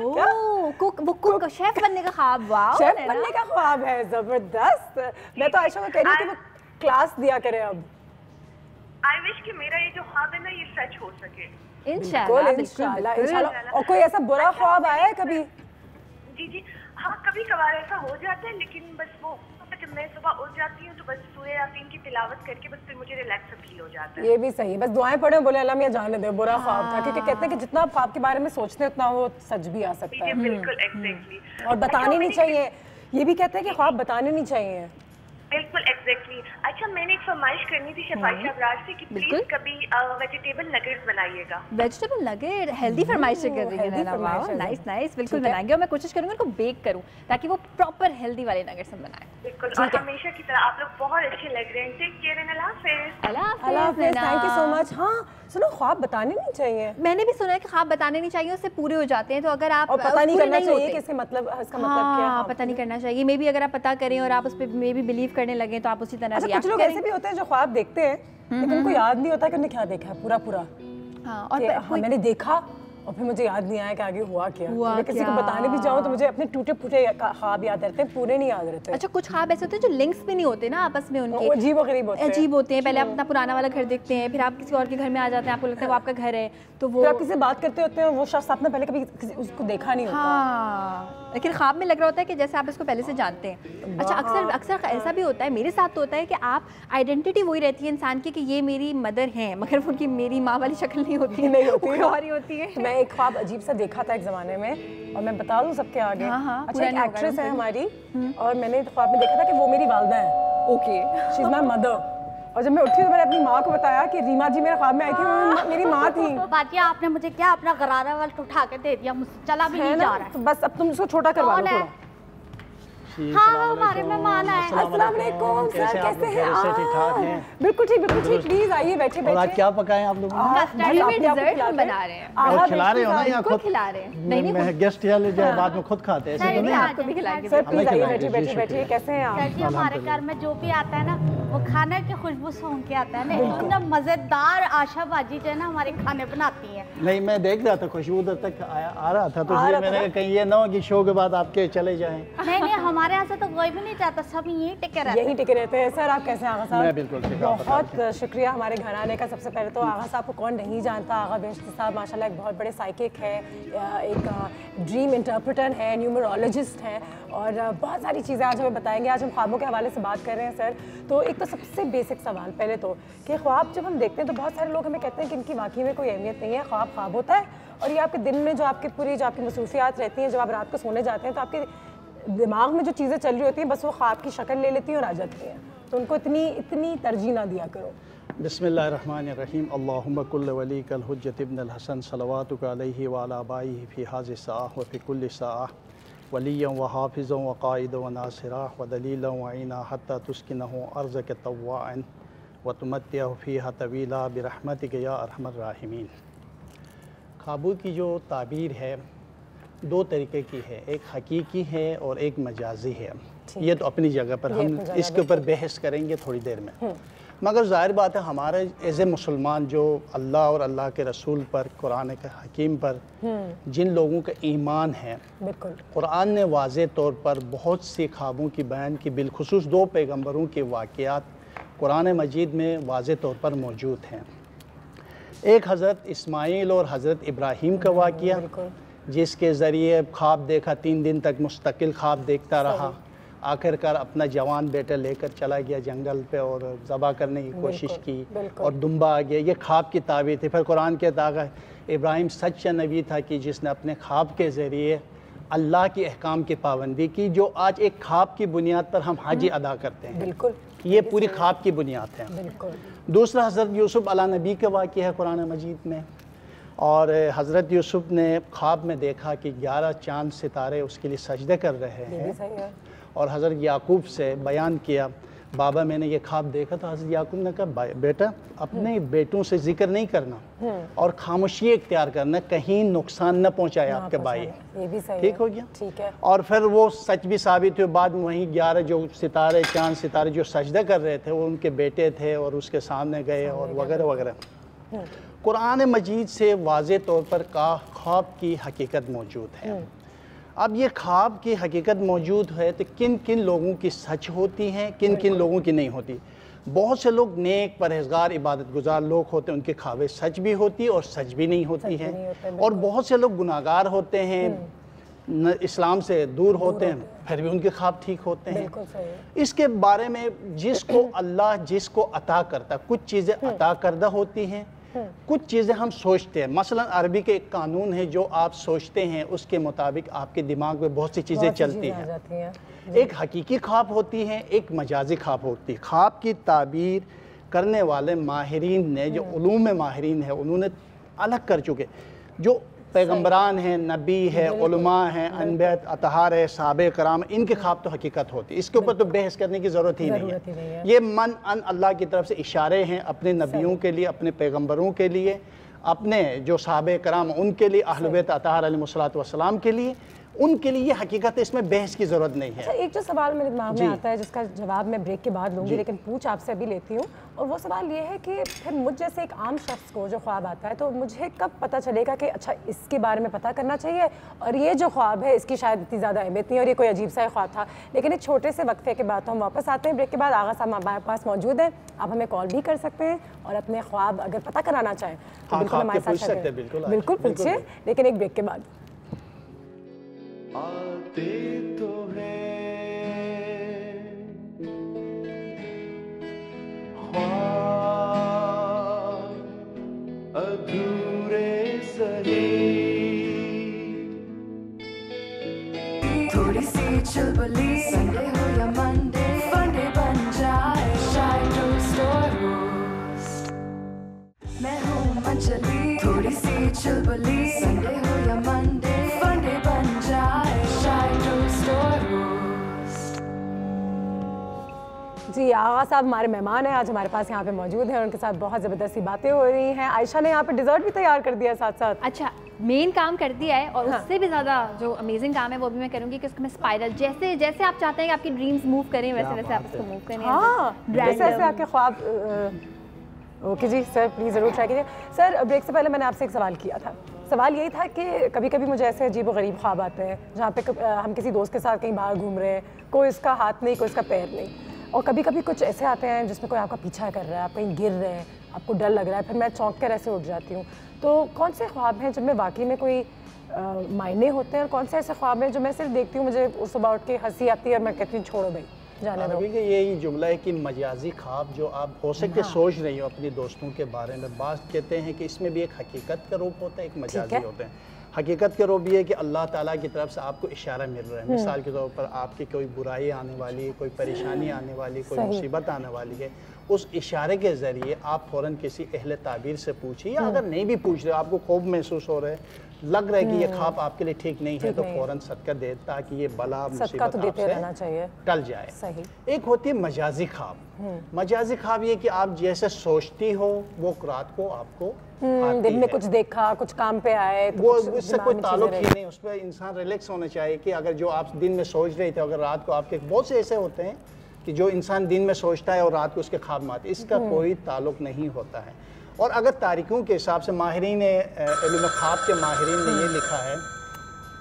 कुक शेफ बनने का ख्वाब? वाह, शेफ बनने का ख्वाब है, जबरदस्त। मैं तो आयशा को कह रही हूँ कि वो क्लास दिया करे अब। आई विश कि मेरा ये जो ख्वाब है ना, ये सच हो सके। इंशाल्लाह, इंशाल्लाह। और कोई ऐसा बुरा ख्वाब आया है कभी? जी जी हाँ, कभी कभार ऐसा हो जाता है, लेकिन बस वो जब मैं सुबह उठ जाती हूँ तो बस सूरह यासीन की तिलावत करके बस फिर मुझे रिलैक्स फील हो जाता है। ये भी सही है, बस दुआएं पढ़े, बोले अल्लाह मियां जाने दे, बुरा ख्वाब था। क्योंकि कहते हैं कि जितना आप ख्वाब के बारे में सोचते हैं उतना वो सच भी आ सकता है। बिल्कुल एग्जैक्टली। और बताने नहीं चाहिए, ये भी कहते हैं कि ख्वाब बताने नहीं चाहिए। बिल्कुल एग्जैक्टली। अच्छा, मैंने एक फरमाइश करनी थी शेफ आयशा अबरार से कि प्लीज कभी वेजिटेबल नगेट्स बनाइएगा। वेजिटेबल नगेट हेल्दी फरमाइश कर रही है नैना। वाह, नाइस नाइस, बिल्कुल बनाएंगे। और मैं कोशिश करूंगी उनको बेक करूं ताकि वो प्रॉपर हेल्दी वाले नगेट्स हम बनाएं। बिल्कुल, और हमेशा की तरह आप लोग बहुत अच्छे लग रहे हैं। टेक केयर एंड अल्लाह हाफिज़। अल्लाह हाफिज़, थैंक यू सो मच। हाँ सुनो, ख्वाब बताने नहीं चाहिए। मैंने भी सुना है कि ख्वाब बताने नहीं चाहिए, उससे पूरे हो जाते हैं। तो अगर आप और पता नहीं करना चाहिए कि इसका मतलब क्या है। पता नहीं करना चाहिए। मे बी अगर आप पता करें और आप उस पर मे बी बिलीव करने लगे तो आप उसी तरह कुछ लोग ऐसे भी होते हैं जो ख्वाब देखते हैं लेकिन उनको याद नहीं होता कि उन्होंने क्या देखा है पूरा। हाँ, और मैंने देखा और फिर मुझे याद नहीं आया कि आगे हुआ क्या। मैं किसी को बताने भी जाऊँ तो मुझे अपने टूटे फूटे ख्वाब याद रहते हैं, पूरे नहीं याद रहते। अच्छा, कुछ ख्वाब ऐसे होते हैं जो लिंक्स भी नहीं होते ना आपस में, उनके अजीब और गरीब होते हैं। पहले आप अपना पुराना वाला घर देखते हैं, फिर आप किसी और के घर में आ जाते हैं, आपको लगता है वो आपका घर है, तो वो आप किसी से बात करते होते हैं, वो शख्स आपने पहले कभी उसको देखा नहीं होता। हाँ, लेकिन ख्वाब में लग रहा होता है कि जैसे आप इसको पहले से जानते हैं। अच्छा, अक्सर ऐसा भी होता है, मेरे साथ तो होता है कि आप आइडेंटिटी वही रहती है इंसान की कि ये मेरी मदर हैं, मगर उनकी मेरी माँ वाली शक्ल नहीं होती है। मैं एक ख्वाब अजीब सा देखा था एक ज़माने में, और मैं बता दूं सबके आगे। अच्छा, एक एक्ट्रेस है हमारी, और मैंने ख्वाब में देखा था कि वो मेरी वालदा है। Okay, she is my mother. और जब मैं उठी तो मैंने अपनी माँ को बताया कि रीमा जी मेरे ख्वाब में आई थी, वो मेरी माँ थी। बाजिया, आपने मुझे क्या अपना गरारा वाला उठा के दे दिया, मुझसे चला भी नहीं जा रहा है। तो बस अब तुम उसको छोटा करवा लो थोड़ा। हाँ, हमारे मेहमान आए। अस्सलाम वालेकुम सर, कैसे हैं आप? ठीक ठाक हैं? बिल्कुल ठीक, बिल्कुल ठीक। प्लीज आइए, बैठिए और आज क्या पकाएं आप लोग? कस्टर्ड में डिजर्ट हम बना रहे हैं। और खिला रहे हो ना या खुद खिला रहे हैं? नहीं, मैं गेस्ट या ले जाए बाद में खुद खाते हैं, ऐसे तो नहीं। आपको भी खिलाएंगे सर, प्लीज आइए, बैठिए बैठिए। कैसे हैं आप? सर जी, हमारे घर में जो भी आता है ना, वो खाने की खुशबू सूंघ के आता है ना। इतना मजेदार आशा बाजी जो है ना हमारे खाने बनाती है। नहीं, मैं देख रहा था, खुशबू उधर तक आ रहा था, तो इसलिए मैंने कहीं ये ना हो कि शो के बाद आपके चले जाएं। नहीं, हमारे यहाँ से तो कोई भी नहीं चाहता, सब यहीं टिके रहते हैं। यहीं टिके रहते हैं। सर, आप कैसे हैं आगा साहब? मैं बिल्कुल ठीक, आप बहुत शुक्रिया हमारे घर आने का। सबसे पहले तो आगा साहब को कौन नहीं जानता। आगा बेहश्ती साहब माशाल्लाह एक बहुत बड़े साइकिक है, एक ड्रीम इंटरप्रेटर है, न्यूमरोलॉजिस्ट हैं, और बहुत सारी चीज़ें आज हमें बताएंगे। आज हम ख्वाबों के हवाले से बात कर रहे हैं सर। तो एक तो सबसे बेसिक सवाल पहले तो कि ख्वाब जब हम देखते हैं तो बहुत सारे लोग हमें कहते हैं कि इनकी वाकई में कोई अहमियत नहीं है, ख्वाब ख्वाब होता है, और ये आपके दिन में जो आपकी मसरूफियात रहती हैं, जब आप रात को सोने जाते हैं तो आपके दिमाग में जो चीज़ें चल रही होती हैं बस वो ख्वाब की शक्ल ले लेती हैं और आ जाती हैं। तो उनको इतनी तरजीह ना दिया करो। बिस्मिल्लाहिर्रहमानिर्रहीम। अल्लाहुम्मा कुल्ल वलीकल हुज्जत इब्नुल हसन सलवातुका अलैहि व अला आबाइहि फी हाज़ि साअह व फी कुल्लि साअह वलिय्यन व हाफ़िज़न व क़ाइदन व नासिरा व दलीलन व ईना हत्ता तुस्किनहु अर्ज़क तव्वाअन व तुमत्तिअहु फ़ीहा तवीला बिरहमतिक या अरहमर राहिमीन। ख्वाबों की जो ताबीर है दो तरीके की है, एक हकीकी है और एक मजाजी है। ये तो अपनी जगह पर हम इसके ऊपर बहस करेंगे थोड़ी देर में। मगर ज़ाहिर बात है हमारे एज़ ए मुसलमान जो अल्लाह और अल्लाह के रसूल पर, कुरान के हकीम पर जिन लोगों का ईमान है, कुरान ने वाज़े तौर पर बहुत सी ख्वाबों की बयान की, बिलखुसूस दो पैगम्बरों के वाक़यात कुरान मजीद में वाज़े तौर पर मौजूद हैं। एक हज़रत इस्माईल और हज़रत इब्राहीम का वाक़या, जिसके ज़रिए ख्वाब देखा, 3 दिन तक मुस्तकिल ख्वाब देखता रहा, आखिरकार अपना जवान बेटा लेकर चला गया जंगल पे और ज़बा करने की कोशिश की और दुम्बा आ गया। ये ख्वाब की ताबीर थी। फिर कुरान के तागा इब्राहीम सच्चा नबी था कि जिसने अपने ख्वाब के ज़रिए अल्लाह की अहकाम की पाबंदी की, जो आज एक ख्वाब की बुनियाद पर हम हाजी अदा करते हैं। बिल्कुल, ये पूरी ख्वाब की बुनियाद है। दूसरा हज़रत यूसुफ अला नबी का वाक़या है कुरान मजीद में, और हज़रत यूसुफ ने ख्वाब में देखा कि 11 चांद सितारे उसके लिए सजदे कर रहे हैं और हज़रत याकूब से बयान किया, बाबा मैंने ये ख्वाब देखा। तो हज़रत याकूब ने कहा बेटा अपने बेटों से जिक्र नहीं करना और खामोशी इख्तियार करना, कहीं नुकसान न पहुंचाए आपके भाई। ये भी सही ठीक हो गया। ठीक है। और फिर वो सच भी साबित हुए। बाद में वहीं 11 जो सितारे चांद सितारे जो सजदा कर रहे थे वो उनके बेटे थे और उसके सामने गए और वगैरह वगैरह। कुरान मजीद से वाज़े तौर पर ख्वाब की हकीकत मौजूद है। अब ये ख्वाब की हकीकत मौजूद है तो किन किन लोगों की सच होती हैं, किन किन लोगों की नहीं होती। बहुत से लोग नेक परहेजगार इबादत गुजार लोग होते हैं, उनकी ख्वाबें सच भी होती और सच भी नहीं होती हैं। और बहुत से लोग गुनाहगार होते हैं, इस्लाम से दूर होते हैं, फिर भी उनके ख्वाब ठीक होते हैं। इसके बारे में जिसको अल्लाह जिसको अता करता, कुछ चीज़ें अता करदा होती हैं, कुछ चीज़ें हम सोचते हैं। मसलन अरबी के एक कानून है, जो आप सोचते हैं उसके मुताबिक आपके दिमाग में बहुत सी चीज़ें चलती हैं। एक हकीकी ख्वाब होती है, एक मजाजी ख्वाब होती है। ख्वाब की ताबीर करने वाले माहिरीन ने, जो उलूम में माहिरीन है, उन्होंने अलग कर चुके। जो पैगम्बरान हैं, नबी है, उलमा हैं, अनबिया अतहार है, साहबे कराम, इनके ख्वाब तो हकीकत होती है। इसके ऊपर तो बहस करने की ज़रूरत ही नहीं है। ये मन अन अल्लाह की तरफ से इशारे हैं अपने नबियों के लिए, अपने पैगम्बरों के लिए, अपने जो साहबे कराम उनके लिए, अहले बैत अतहार अलैहिस्सलातु वस्सलाम के लिए, उनके लिए ये हकीकत है, इसमें बहस की ज़रूरत नहीं है। अच्छा, एक जो सवाल मेरे दिमाग में आता है जिसका जवाब मैं ब्रेक के बाद लूँगी, लेकिन पूछ आपसे अभी लेती हूँ, और वो सवाल ये है कि फिर मुझ जैसे एक आम शख्स को जो ख्वाब आता है तो मुझे कब पता चलेगा कि अच्छा इसके बारे में पता करना चाहिए और ये जो ख्वाब है इसकी शायद इतनी ज़्यादा अहमियत नहीं और ये कोई अजीब सा ख्वाब था। लेकिन एक छोटे से वक्फे के बाद हम वापस आते हैं ब्रेक के बाद। आगा साहब हमारे पास मौजूद है, आप हमें कॉल भी कर सकते हैं और अपने ख्वाब अगर पता कराना चाहें तो बिल्कुल हमारे साथ सकते हैं। बिल्कुल पूछिए, लेकिन एक ब्रेक के बाद। आते तो हैं ख्वाब अधूरे सही, थोड़ी सी चुलबुली, संडे हो या मंडे, फंडे बन जाए शाय टोस्ट और रोस्ट। मैं हूँ मंचली, थोड़ी सी चुलबुली, संडे हो या मंडे, फंडे बन जाए शाय टोस्ट और रोस्ट। जी, आगा साहब हमारे मेहमान हैं, आज हमारे पास यहाँ पे मौजूद हैं और उनके साथ बहुत ज़बरदस्त बातें हो रही हैं। आयशा ने यहाँ पे डिज़र्ट भी तैयार कर दिया साथ साथ। अच्छा, मेन काम कर दिया है और उससे भी ज़्यादा जो अमेजिंग काम है वो भी मैं करूँगी कि उसको मैं स्पाइरल, जैसे जैसे आप चाहते हैं कि आपकी ड्रीम्स मूव करें वैसे वैसे आप उसको मूव करें। हाँ, जैसे जैसे आपके ख्वाब। ओके जी सर, प्लीज़ ज़रूर ट्राई कीजिए। सर, ब्रेक से पहले मैंने आपसे एक सवाल किया था। सवाल यही था कि कभी कभी मुझे ऐसे अजीब व गरीब ख्वाब आते हैं जहाँ पे हम किसी दोस्त के साथ कहीं बाहर घूम रहे हैं, कोई इसका हाथ नहीं, कोई इसका पैर नहीं, और कभी कभी कुछ ऐसे आते हैं जिसमें कोई आपका पीछा कर रहा है, आप कहीं गिर रहे हैं, आपको डर लग रहा है, फिर मैं चौंक कर ऐसे उठ जाती हूँ। तो कौन से ख्वाब हैं जिनमें वाकई में कोई मायने होते हैं और कौन से ऐसे ख्वाब हैं जो मैं सिर्फ देखती हूँ, मुझे उस सुबह उठ के हंसी आती है और मैं कहती हूँ छोड़ो भाई जाने दो। यही जुमला है कि मजाजी ख्वाब जो आप हो सकते सोच रही हो अपने दोस्तों के बारे में, बात कहते हैं कि इसमें भी एक हकीकत का रूप होता है, एक मजाजी होता है। हकीकत का रूप ये है कि अल्लाह ताला की तरफ से आपको इशारा मिल रहा है। मिसाल के तौर पर आपकी कोई बुराई आने वाली है, कोई परेशानी आने वाली, कोई मुसीबत आने वाली है, उस इशारे के ज़रिए आप फ़ौरन किसी अहले ताबीर से पूछिए, या अगर नहीं भी पूछ रहे, आपको खौफ महसूस हो रहा है, लग रहा है कि ये ख्वाब आपके लिए ठीक नहीं है, तो फ़ौरन सदका दे ताकि ये बला मुसीबत आपसे टल जाए। सही। एक होती है मजाजी ख्वाब। मजाजी ख्वाब ये कि आप जैसे सोचती हो वो रात को आपको दिन में कुछ देखा, कुछ काम पे आए, वो उससे कोई ताल्लुक ही नहीं। उस पर इंसान रिलैक्स होना चाहिए कि अगर जो आप दिन में सोच रहे थे, अगर रात को आपके बहुत से ऐसे होते हैं कि जो इंसान दिन में सोचता है और रात को उसके ख्वाब में आते, इसका कोई ताल्लुक नहीं होता है। और अगर तारीखों के हिसाब से माहिरीन इल्म ख्वाब के माहिरीन ने ये लिखा है।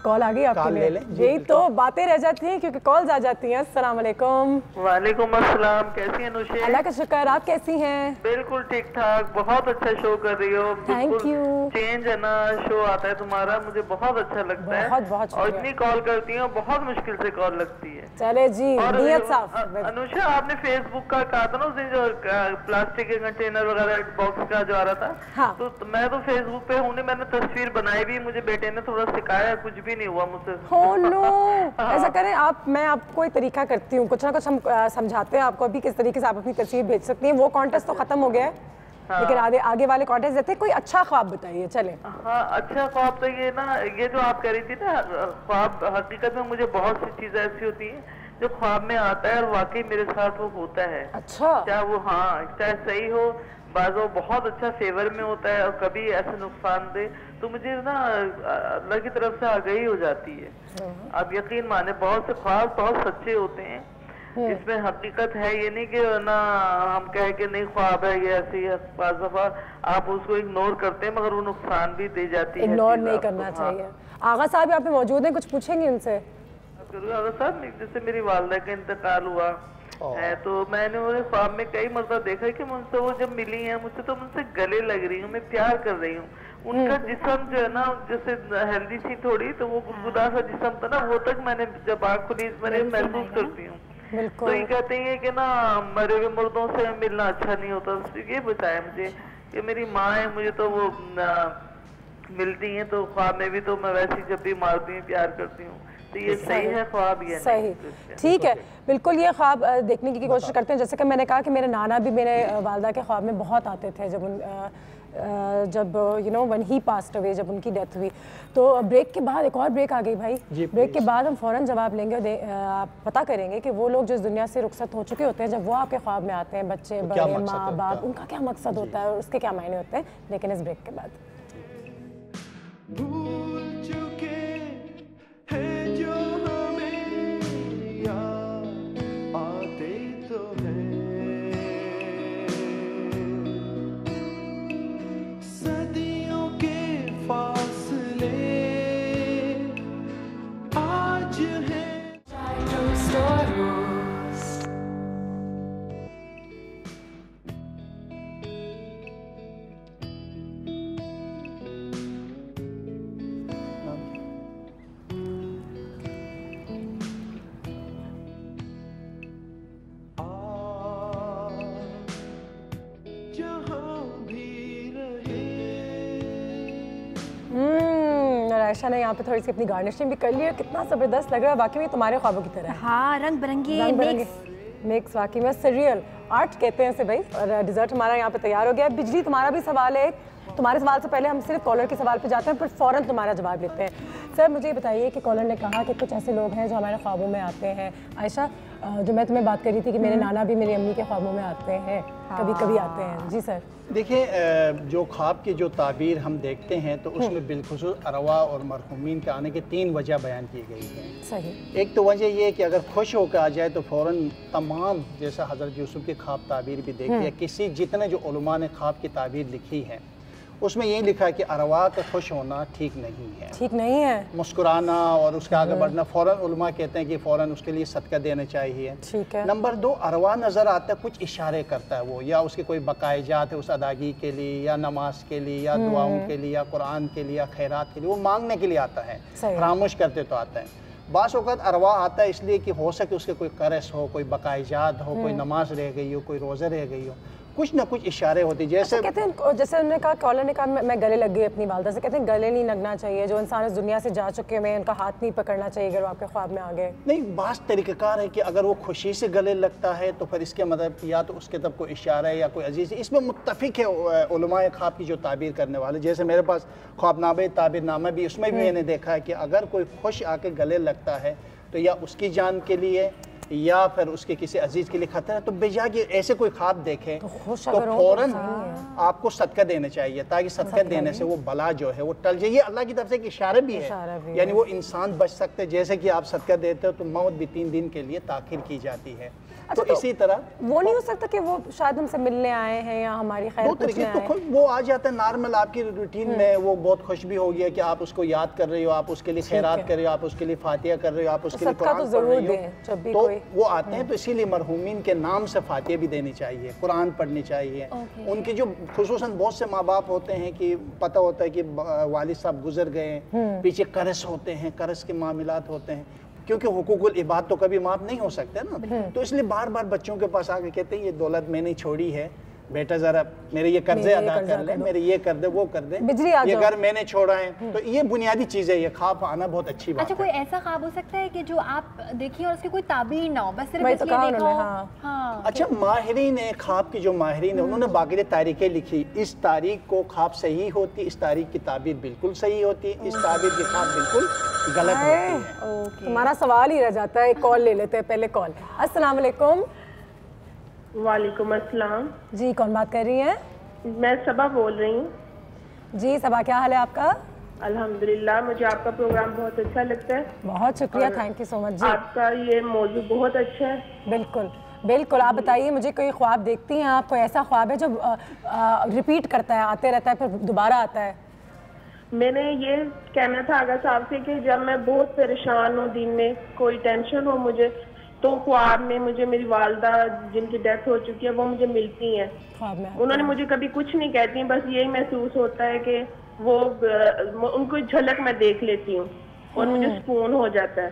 कॉल आ गई आपके लिए? यही तो बातें रह जाती हैं क्योंकि कॉल्स आ जाती हैं। अस्सलाम वालेकुम। वालेकुम अस्सलाम, कैसी हैं नुशे? अल्लाह का शुक्र, आप कैसी हैं? बिल्कुल ठीक ठाक, बहुत अच्छा शो कर रही हो। Thank you. चेंज है ना शो आता है तुम्हारा, मुझे बहुत अच्छा लगता है। बहुत बहुत और इतनी कॉल करती हूँ, बहुत मुश्किल से कॉल लगती है। चले जी, नियत साफ। अनुषा, आपने फेसबुक का कहा था ना उस दिन, जो प्लास्टिक के कंटेनर वगैरह बॉक्स का जो आ रहा था, हाँ। तो मैं तो फेसबुक पे हूँ, मैंने तस्वीर बनाई भी, मुझे बेटे ने थोड़ा सिखाया, कुछ भी नहीं हुआ मुझसे। Oh no! ऐसा करें आप, मैं आपको एक तरीका करती हूँ, कुछ ना कुछ हम समझाते हैं आपको अभी किस तरीके से आप अपनी तस्वीर भेज सकती हैं। वो कॉन्टेस्ट तो खत्म हो गया है, लेकिन आगे वाले कॉन्टेस्ट देते हैं। कोई अच्छा ख्वाब बताइए, चले। हाँ, अच्छा ख्वाब तो ये ना, ये जो आप कह रही थी ना ख्वाब, हकीकत में मुझे बहुत सी चीजें ऐसी होती हैं जो ख्वाब में आता है और वाकई मेरे साथ वो होता है। अच्छा। चाहे वो, हाँ, चाहे सही हो, बाज़ वो बहुत अच्छा फेवर में होता है और कभी ऐसे नुकसान दे, तो मुझे ना अल्लाह की तरफ से आगाही हो जाती है। आप यकीन माने, बहुत से ख्वाब बहुत सच्चे होते हैं, इसमें हकीकत है। ये नहीं कि ना हम कहे कि नहीं ख्वाब है, ये ऐसी है। बाज़ दफा आप उसको इग्नोर करते हैं मगर वो नुकसान भी दे जाती है। इग्नोर नहीं करना चाहिए। आगा साहब यहाँ पे मौजूद हैं, कुछ पूछेंगे उनसे? आगा साहब, जैसे मेरी वालदा का इंतकाल हुआ है तो मैंने उन्हें ख्वाब में कई मरतबा देखा कि मुझसे वो जब मिली हैं मुझसे, तो मुझसे गले लग रही हूँ, मैं प्यार कर रही हूँ। उनका जिस्म जो है ना, जैसे हेल्दी थी थोड़ी, तो वो गुदगुदा सा जिस्म था ना, वो तक मैंने जब आँख खुली मैंने महसूस करती हूँ। तो ये कहते हैं कि ना मरे हुए मुर्दों से मिलना अच्छा नहीं होता। ये बताया मुझे कि मेरी माँ है, मुझे तो वो मिलती हैं तो ख्वाब में भी तो मैं वैसे जब भी मारती हूँ प्यार करती हूँ। तो ये सही है ख्वाब? ये सही, ठीक है, बिल्कुल ये ख्वाब देखने की कोशिश करते हैं। जैसे कि मैंने कहा कि मेरे नाना भी मेरे वालदा के ख्वाब में बहुत आते थे जब you know when he passed away, जब उनकी डेथ हुई। तो ब्रेक के बाद एक और ब्रेक आ गई भाई, ब्रेक के बाद हम फ़ौरन जवाब लेंगे और आप पता करेंगे कि वो लोग जो इस दुनिया से रुखसत हो चुके होते हैं, जब वो आपके ख्वाब में आते हैं, बच्चे बड़े, माँ बाप, उनका क्या मकसद होता है और उसके क्या मायने होते हैं, लेकिन इस ब्रेक के बाद। भूल चुके हैं जो हमें याद आते तो हैं, सदियों के फासले आज हैं। आयशा ने यहाँ पे थोड़ी सी अपनी गार्निशिंग भी कर ली है। कितना ज़बरदस्त लग रहा है, वाकई में तुम्हारे ख्वाबों की तरह। हाँ, रंग बिरंगे मिक्स, वाकई में सरियल आर्ट कहते हैं इसे भाई। और डिज़र्ट हमारा यहाँ पे तैयार हो गया है। बिजली, तुम्हारा भी सवाल है। तुम्हारे सवाल से पहले हम सिर्फ कॉलर के सवाल पे जाते हैं, पर फ़ौरन तुम्हारा जवाब लेते हैं। सर मुझे ये बताइए कि कॉलर ने कहा कि कुछ ऐसे लोग हैं जो हमारे ख्वाबों में आते हैं। आयशा, जो मैं तुम्हें बात कर रही थी कि मेरे नाना भी मेरी अम्मी के ख्वाबों में आते हैं, कभी कभी आते हैं। जी सर। देखिए, जो ख्वाब की जो ताबीर हम देखते हैं तो उसमें बिलखुसूस अरवा और मरहूमीन के आने की 3 वजह बयान की गई है। सही। एक तो वजह ये है कि अगर खुश होकर आ जाए तो फ़ौरन तमाम, जैसा हज़रत यूसुफ की ख्वाब ताबीर भी देखी है, किसी जितने जो उलमा ने ख्वाब की ताबीर लिखी है उसमें यही लिखा है कि अरवा का खुश होना ठीक नहीं है, ठीक नहीं है, मुस्कुराना और उसके आगे बढ़ना। फ़ौरन उलमा कहते हैं कि फ़ौरन उसके लिए सदका देना चाहिए। ठीक है। नंबर 2, अरवा नज़र आता है, कुछ इशारे करता है वो, या उसके कोई बकायजात है उस अदागी के लिए, या नमाज के लिए, या दुआओं के लिए, या कुरान के लिए, या खैरात के लिए, वो मांगने के लिए आता है। फरामोश करते तो आता है। बास वक़्त अरवा आता है इसलिए कि हो सके उसके कोई कर्ज हो, कोई बकायजात हो, कोई नमाज रह गई हो, कोई रोज़ा रह गई हो, कुछ ना कुछ इशारे होते। जैसे कहते हैं, जैसे उन्होंने कहा, कॉलर ने कहा मैं गले लग गई अपनी वालदा से, कहते हैं गले नहीं लगना चाहिए, जो इंसान इस दुनिया से जा चुके हैं उनका हाथ नहीं पकड़ना चाहिए अगर वो आपके ख्वाब में आ गए। नहीं, बास तरीक़ाकार है कि अगर वो खुशी से गले लगता है तो फिर इसके मतलब या तो उसके तब कोई इशारा है या कोई अजीज़। इसमें मुत्तफ़िक है उलमाए ख्वाब की जो ताबीर करने वाले। जैसे मेरे पास ख्वाबनामे ताबीरनामा भी, उसमें भी मैंने देखा है कि अगर कोई खुश आके गले लगता है तो या उसकी जान के लिए या फिर उसके किसी अजीज के लिए खतरा है, तो बेजा के ऐसे कोई ख्वाब देखें तो फौरन आपको सदका देना चाहिए, ताकि सदका देने से वो बला जो है वो टल जाए। ये अल्लाह की तरफ से एक इशारा भी है, यानी वो इंसान बच सकते हैं। जैसे कि आप सदका देते हो तो मौत भी 3 दिन के लिए ताखिर की जाती है। अच्छा, तो इसी तरह वो नहीं हो सकता कि वो शायद हमसे मिलने आए हैं या हमारी खैर पूछने आए हैं। तो वो आ जाता है नॉर्मल आपकी रूटीन में, वो बहुत खुश भी हो गया कि आप उसको याद कर रही हो, आप उसके लिए खैरात कर रहे हो, आप उसके लिए फातिहा कर रहे हो, आप उसके लिए कुरान पढ़ रही हो, तो वो आते हैं। तो इसीलिए मरहूमीन के नाम से फातिहा भी देनी चाहिए, कुरान पढ़नी चाहिए। उनके जो खुसूसन बहुत से माँ बाप होते हैं कि पता होता है कि वालिद साहब गुजर गए, पीछे कर्ज होते हैं, कर्ज के मामलात होते हैं, क्योंकि हुकूकुल इबाद तो कभी माफ़ नहीं हो सकते ना। तो इसलिए बार बार बच्चों के पास आके कहते हैं ये दौलत मैंने छोड़ी है, बेटा जरा मेरे ये कर्जे अदा कर ले, मेरे ये कर दे, वो कर दे, ये घर मैंने छोड़ा है। तो ये बुनियादी चीज़ है, ये ख्वाब आना बहुत अच्छी बात है। अच्छा, कोई ऐसा ख्वाब हो सकता है कि जो आप देखिए और उसकी कोई ताबीर ना हो, बस सिर्फ वही इसलिए तो कहा देखा उन्होंने, हो? हाँ। अच्छा, माहिरीन है ख्वाब की, जो माहिरीन है उन्होंने बाकायदा तारीखें लिखी, इस तारीख को ख्वाब सही होती, इस तारीख की ताबीर बिल्कुल सही होती, इस ताबीर की ख्वाब बिल्कुल गलत होती है। हमारा सवाल ही रह जाता है, कॉल ले लेते हैं। पहले कॉल। अस्सलाम वालेकुम। वालेकुम अस्सलाम जी, कौन बात कर रही हैं? मैं सबा बोल रही हूँ। जी सबा, क्या हाल है आपका? अल्हम्दुलिल्लाह, मुझे आपका प्रोग्राम बहुत अच्छा लगता है। बहुत शुक्रिया, थैंक यू सो मच जी। आपका ये मौजू बहुत अच्छा है। बिल्कुल बिल्कुल। आप बताइए मुझे, कोई ख्वाब देखती हैं आप? कोई ऐसा ख्वाब है जो रिपीट करता है, आते रहता है, फिर दोबारा आता है? मैंने ये कहना था आगा साहब से कि जब मैं बहुत परेशान हूँ, दिन में कोई टेंशन हो मुझे, तो ख्वाब में मुझे मेरी वालदा जिनकी डेथ हो चुकी है वो मुझे मिलती हैं। उन्होंने मुझे कभी कुछ नहीं कहती, बस यही महसूस होता है कि वो उनको झलक मैं देख लेती हूँ और मुझे सुकून हो जाता है।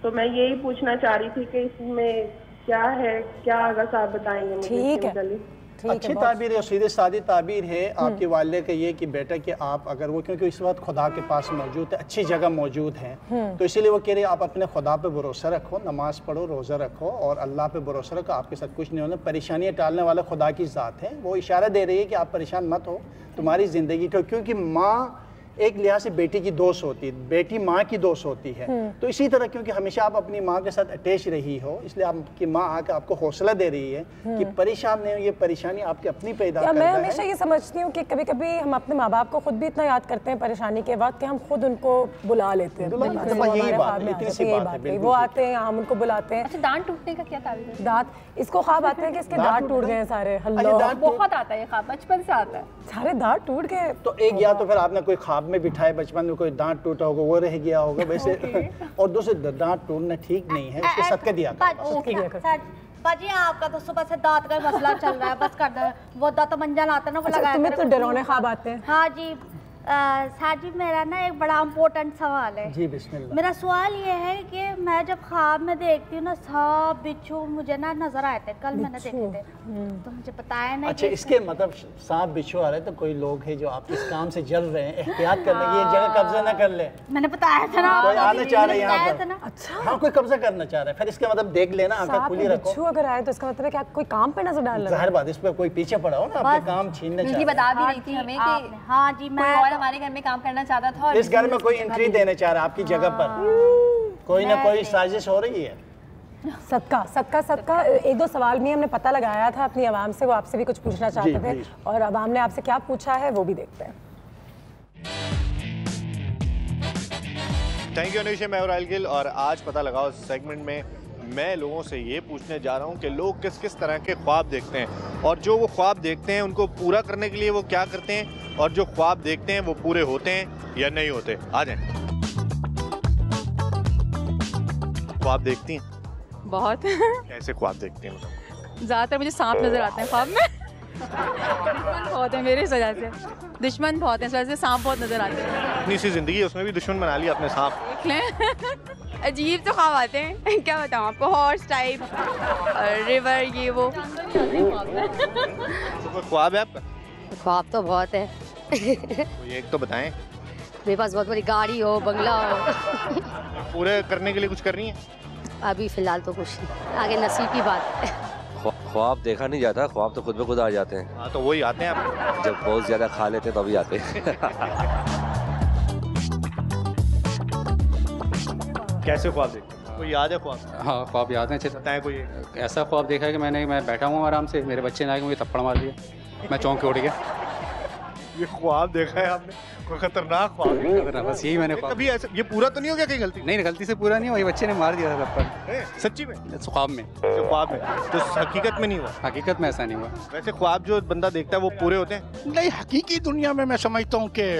तो मैं यही पूछना चाह रही थी कि इसमें क्या है, क्या आगा साहब बताएंगे मुझे? ठीक है, अच्छी ताबीर है, सीधे सादी ताबीर है आपके वाले का ये कि बेटा कि आप अगर वो, क्योंकि इस वक्त खुदा के पास मौजूद है, अच्छी जगह मौजूद है, तो इसीलिए वो कह रहे आप अपने खुदा पे भरोसा रखो, नमाज पढ़ो, रोज़ा रखो और अल्लाह पे भरोसा रखो, आपके साथ कुछ नहीं होना। परेशानियाँ टालने वाला खुदा की ज़ात है। वो इशारा दे रही है कि आप परेशान मत हो, तुम्हारी ज़िंदगी को, क्योंकि माँ एक लिहाज से बेटी की दोस्त होती है, बेटी माँ की दोस्त होती है। तो इसी तरह क्योंकि हमेशा आप अपनी माँ के साथ अटैच रही हो, इसलिए आपकी माँ आकर आपको हौसला दे रही है कि परेशान नहीं हो, ये परेशानी आपकी अपनी पैदा करना है। मैं हमेशा ये समझती हूँ कि कभी कभी हम अपने माँ बाप को खुद भी इतना याद करते हैं परेशानी के वक्त कि हम खुद उनको बुला लेते हैं। वो आते हैं, हम उनको बुलाते हैं। अच्छा, दांत टूटने का क्या ताबीर है? दांत, इसको ख्वाब आते हैं कि इसके दांत टूट गए सारे। बहुत आता है ये ख्वाब, बचपन से आता है, सारे दांत टूट गए। तो एक या तो फिर आपने कोई ख्वाब में बिठाए, बचपन में कोई दांत टूटा होगा, वो रह गया होगा वैसे। और दूसरे दांत टूटना ठीक नहीं है, उसके सदका दिया बाजी आपका तो सुबह से दांत का मसला चल रहा है, बस कर दो। वो दांत मंजन आता है ना, वो लगाया। तुम्हें तो डरावने ख्वाब आते हैं? हाँ जी सर जी, मेरा ना एक बड़ा इम्पोर्टेंट सवाल है जी। बिस्मिल्लाह। मेरा सवाल ये है कि मैं जब ख्वाब में देखती हूँ ना, सांप बिच्छू मुझे ना नजर आए थे, कल मैंने देखे थे, तो मुझे बताया नहीं। अच्छा, इसके मतलब सांप बिच्छू आ रहे तो कोई लोग हैं जो आपके इस काम से जल रहे हैं, एहतियात करने की, ये जगह कब्जा न कर ले। मैंने बताया था ना, कोई आना चाह रहे हैं यहाँ पर। अच्छा, हाँ, कोई कब्जा करना चाह रहा है, फिर इसके मतलब देख लेना, आंखें खुली रखो। बिच्छू अगर आए तो इसका मतलब है कि आप कोई काम पे नजर डाल रहे हैं। जाहिर बात, इस पे कोई पीछे पड़ा हो ना, आपके काम छीनने चाह रहा है। बता भी रही थी हमें कि हाँ जी, मैं और हमारे घर में काम करना चाहता था और इस घर में कोई एंट्री देना चाह रहा है आपकी जगह पर, कोई ना कोई साजिश हो रही है। सदका सदका सदका। एक दो सवाल में हमने पता लगाया था अपनी आवाम से, वो आपसे भी कुछ पूछना चाहते थे और आवाम ने आपसे क्या पूछा है वो भी देखते हैं। थैंक यू अनुषा, मैं राइल गिल और आज पता लगाओ सेगमेंट में मैं लोगों से ये पूछने जा रहा हूँ कि लोग किस किस तरह के ख्वाब देखते हैं और जो वो ख्वाब देखते हैं उनको पूरा करने के लिए वो क्या करते हैं और जो ख्वाब देखते हैं वो पूरे होते हैं या नहीं होते। आ जाएं। ख्वाब देखती हैं? बहुत। कैसे ख्वाब देखते हैं? ज़्यादातर मुझे सांप नजर आते हैं ख्वाब में। दुश्मन बहुत है मेरे इस वजह से, दुश्मन बहुत है इस वजह से सांप बहुत नजर आते हैं। अपनी सी जिंदगी है उसमें भी दुश्मन बना लिया अपने सांप। देख लें। अजीब तो ख्वाब आते हैं, क्या बताऊँ आपको, हॉर्स टाइप, रिवर, ये वो। तो ख्वाब है आपका? ख्वाब तो बहुत है। कोई एक तो बताएं। मेरे पास बहुत बड़ी गाड़ी हो, बंगला हो। पूरे करने के लिए कुछ कर रही हैं? अभी फिलहाल तो कुछ नहीं, आगे नसीब की बात है। ख्वाब देखा नहीं जाता, ख्वाब तो खुद ब खुद आ जाते हैं। हाँ, तो वही आते हैं आप जब बहुत ज्यादा खा लेते हैं तभी आते हैं। कैसे ख्वाब देखते हैं? कोई याद है ख्वाब? हाँ, ख्वाब याद है। बताएं कोई ऐसा ख्वाब देखा है कि मैं बैठा हूँ आराम से, मेरे बच्चे ने आके मुझे थप्पड़ मार दिया, मैं चौंक के उठ गया। ये ख्वाब देखा है आपने? कोई खतरनाक ख्वाब? बस यही मैंने ख्वाब। कभी ऐसा ये पूरा तो नहीं हो गया कहीं गलती? नहीं, गलती से पूरा नहीं हुआ, बच्चे ने मार दिया था थप्पड़। सच्ची में? ख्वाब में। ख्वाब में तो हकीकत में नहीं हुआ? हकीकत में ऐसा नहीं हुआ। वैसे ख्वाब जो बंदा देखता है वो पूरे होते हैं? नहीं, हकीकी दुनिया में मैं समझता हूँ कि